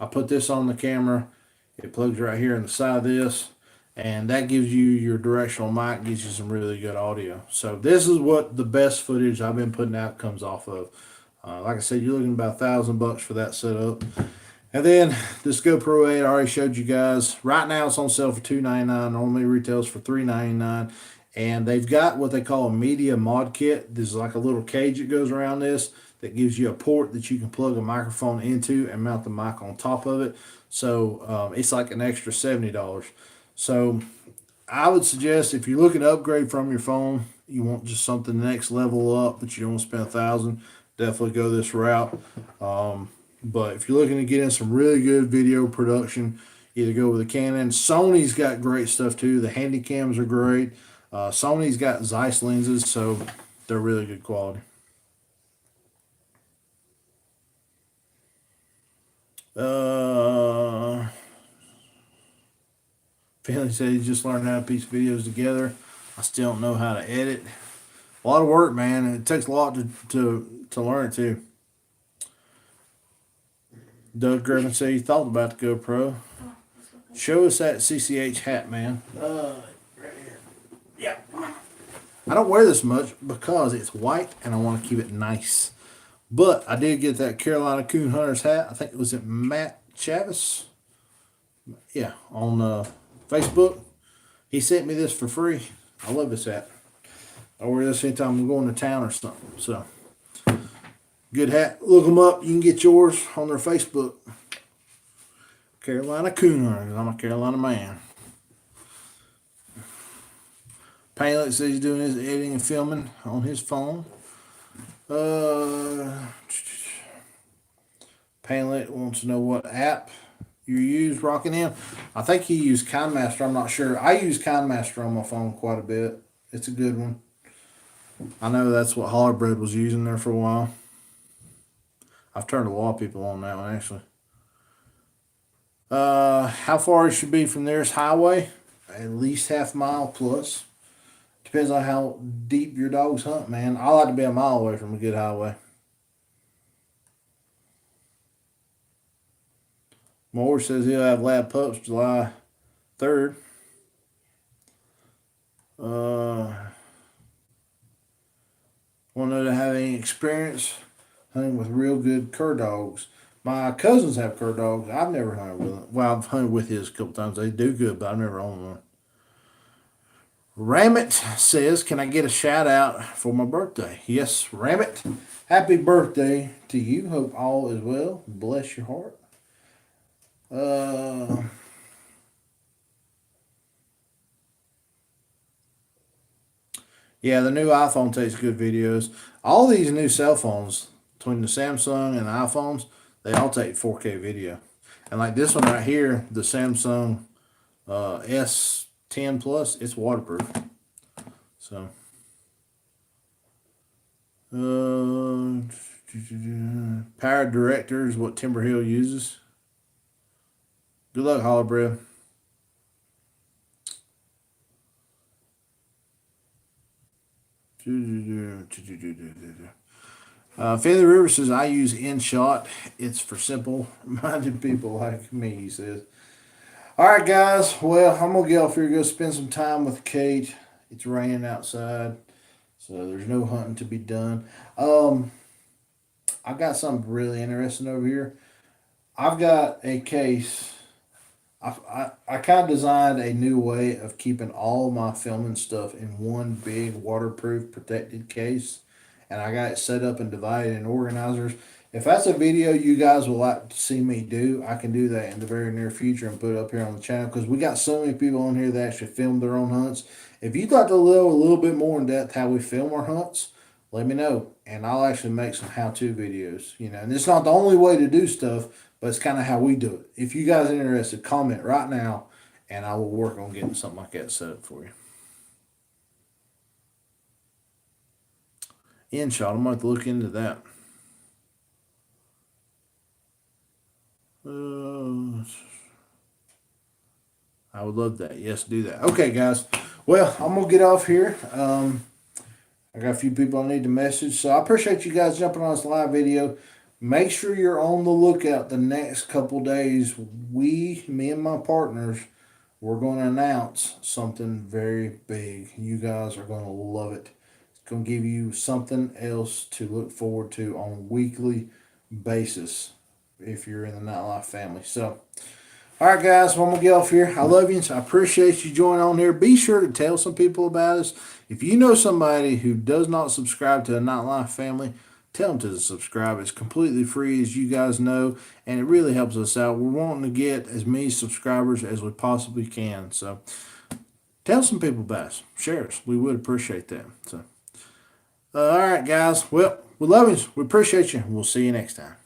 I put this on the camera. It plugs right here in the side of this, and that gives you your directional mic, gives you some really good audio. So this is what the best footage I've been putting out comes off of. Like I said, you're looking about $1,000 for that setup. And then this GoPro 8, I already showed you guys. Right now it's on sale for $299. Normally retails for $399. And they've got what they call a media mod kit. This is like a little cage that goes around this that gives you a port that you can plug a microphone into and mount the mic on top of it. So it's like an extra $70. So I would suggest if you're looking to upgrade from your phone, you want just something next level up, but you don't want to spend $1,000, definitely go this route. But if you're looking to get in some really good video production, either go with a Canon. Sony's got great stuff too. The handy cams are great. Sony's got Zeiss lenses, so they're really good quality. Finley said he just learned how to piece videos together. I still don't know how to edit. A lot of work, man, and it takes a lot to learn it too. Doug Griffin said he thought about the GoPro. Show us that CCH hat, man. Right here. Yeah. I don't wear this much because it's white and I want to keep it nice. But I did get that Carolina Coon Hunters hat. I think it was at Matt Chavis. Yeah, on Facebook. He sent me this for free. I love this hat. I wear this anytime I'm going to town or something. So, good hat. Look them up. You can get yours on their Facebook. Carolina Coon Hunters. I'm a Carolina man. Painlet says he's doing his editing and filming on his phone. Painlet wants to know what app you use rocking in. I think he used KindMaster. I'm not sure. I use KindMaster on my phone quite a bit. It's a good one. I know that's what Hollerbread was using there for a while. I've turned a lot of people on that one actually. How far it should be from nearest highway? At least half mile plus. Depends on how deep your dogs hunt, man. I like to be a mile away from a good highway. Moore says he'll have lab pups July 3rd. Want to know to have any experience hunting with real good cur dogs. My cousins have cur dogs. I've never hunted with them. Well, I've hunted with his a couple times. They do good, but I've never owned one. Ramit says, can I get a shout out for my birthday? Yes, Ramit. Happy birthday to you. Hope all is well. Bless your heart. Yeah, the new iPhone takes good videos. All these new cell phones, between the Samsung and the iPhones, they all take 4K video. And like this one right here, the Samsung S10 Plus, it's waterproof. So, Power Director is what Timber Hill uses. Good luck, Hollerbread. Fanny River says, I use InShot. It's for simple-minded people like me, he says. All right, guys. Well, I'm going to get off here and go spend some time with Kate. It's raining outside, so there's no hunting to be done. I got something really interesting over here. I've got a case. I kind of designed a new way of keeping all my filming stuff in one big waterproof protected case. And I got it set up and divided in organizers. If that's a video you guys would like to see me do, I can do that in the very near future and put it up here on the channel. Because we got so many people on here that actually film their own hunts. If you'd like to know a little bit more in depth how we film our hunts, let me know. And I'll actually make some how-to videos. You know, and it's not the only way to do stuff, but it's kind of how we do it. If you guys are interested, comment right now, and I will work on getting something like that set up for you. InShot, I'm going to have to look into that. I would love that. Yes, do that. Okay, guys. Well, I'm going to get off here. I got a few people I need to message. So I appreciate you guys jumping on this live video. Make sure you're on the lookout the next couple days. Me and my partners, we're going to announce something very big. You guys are going to love it. It's going to give you something else to look forward to on a weekly basis if you're in the Nightlife family. So, all right, guys, well, I'm going to get off here. I love you, so I appreciate you joining on here. Be sure to tell some people about us. If you know somebody who does not subscribe to the Nightlife family, tell them to subscribe. It's completely free, as you guys know, and it really helps us out. We're wanting to get as many subscribers as we possibly can. So tell some people about us. Share us. We would appreciate that. So, all right, guys. Well, we love you. We appreciate you. We'll see you next time.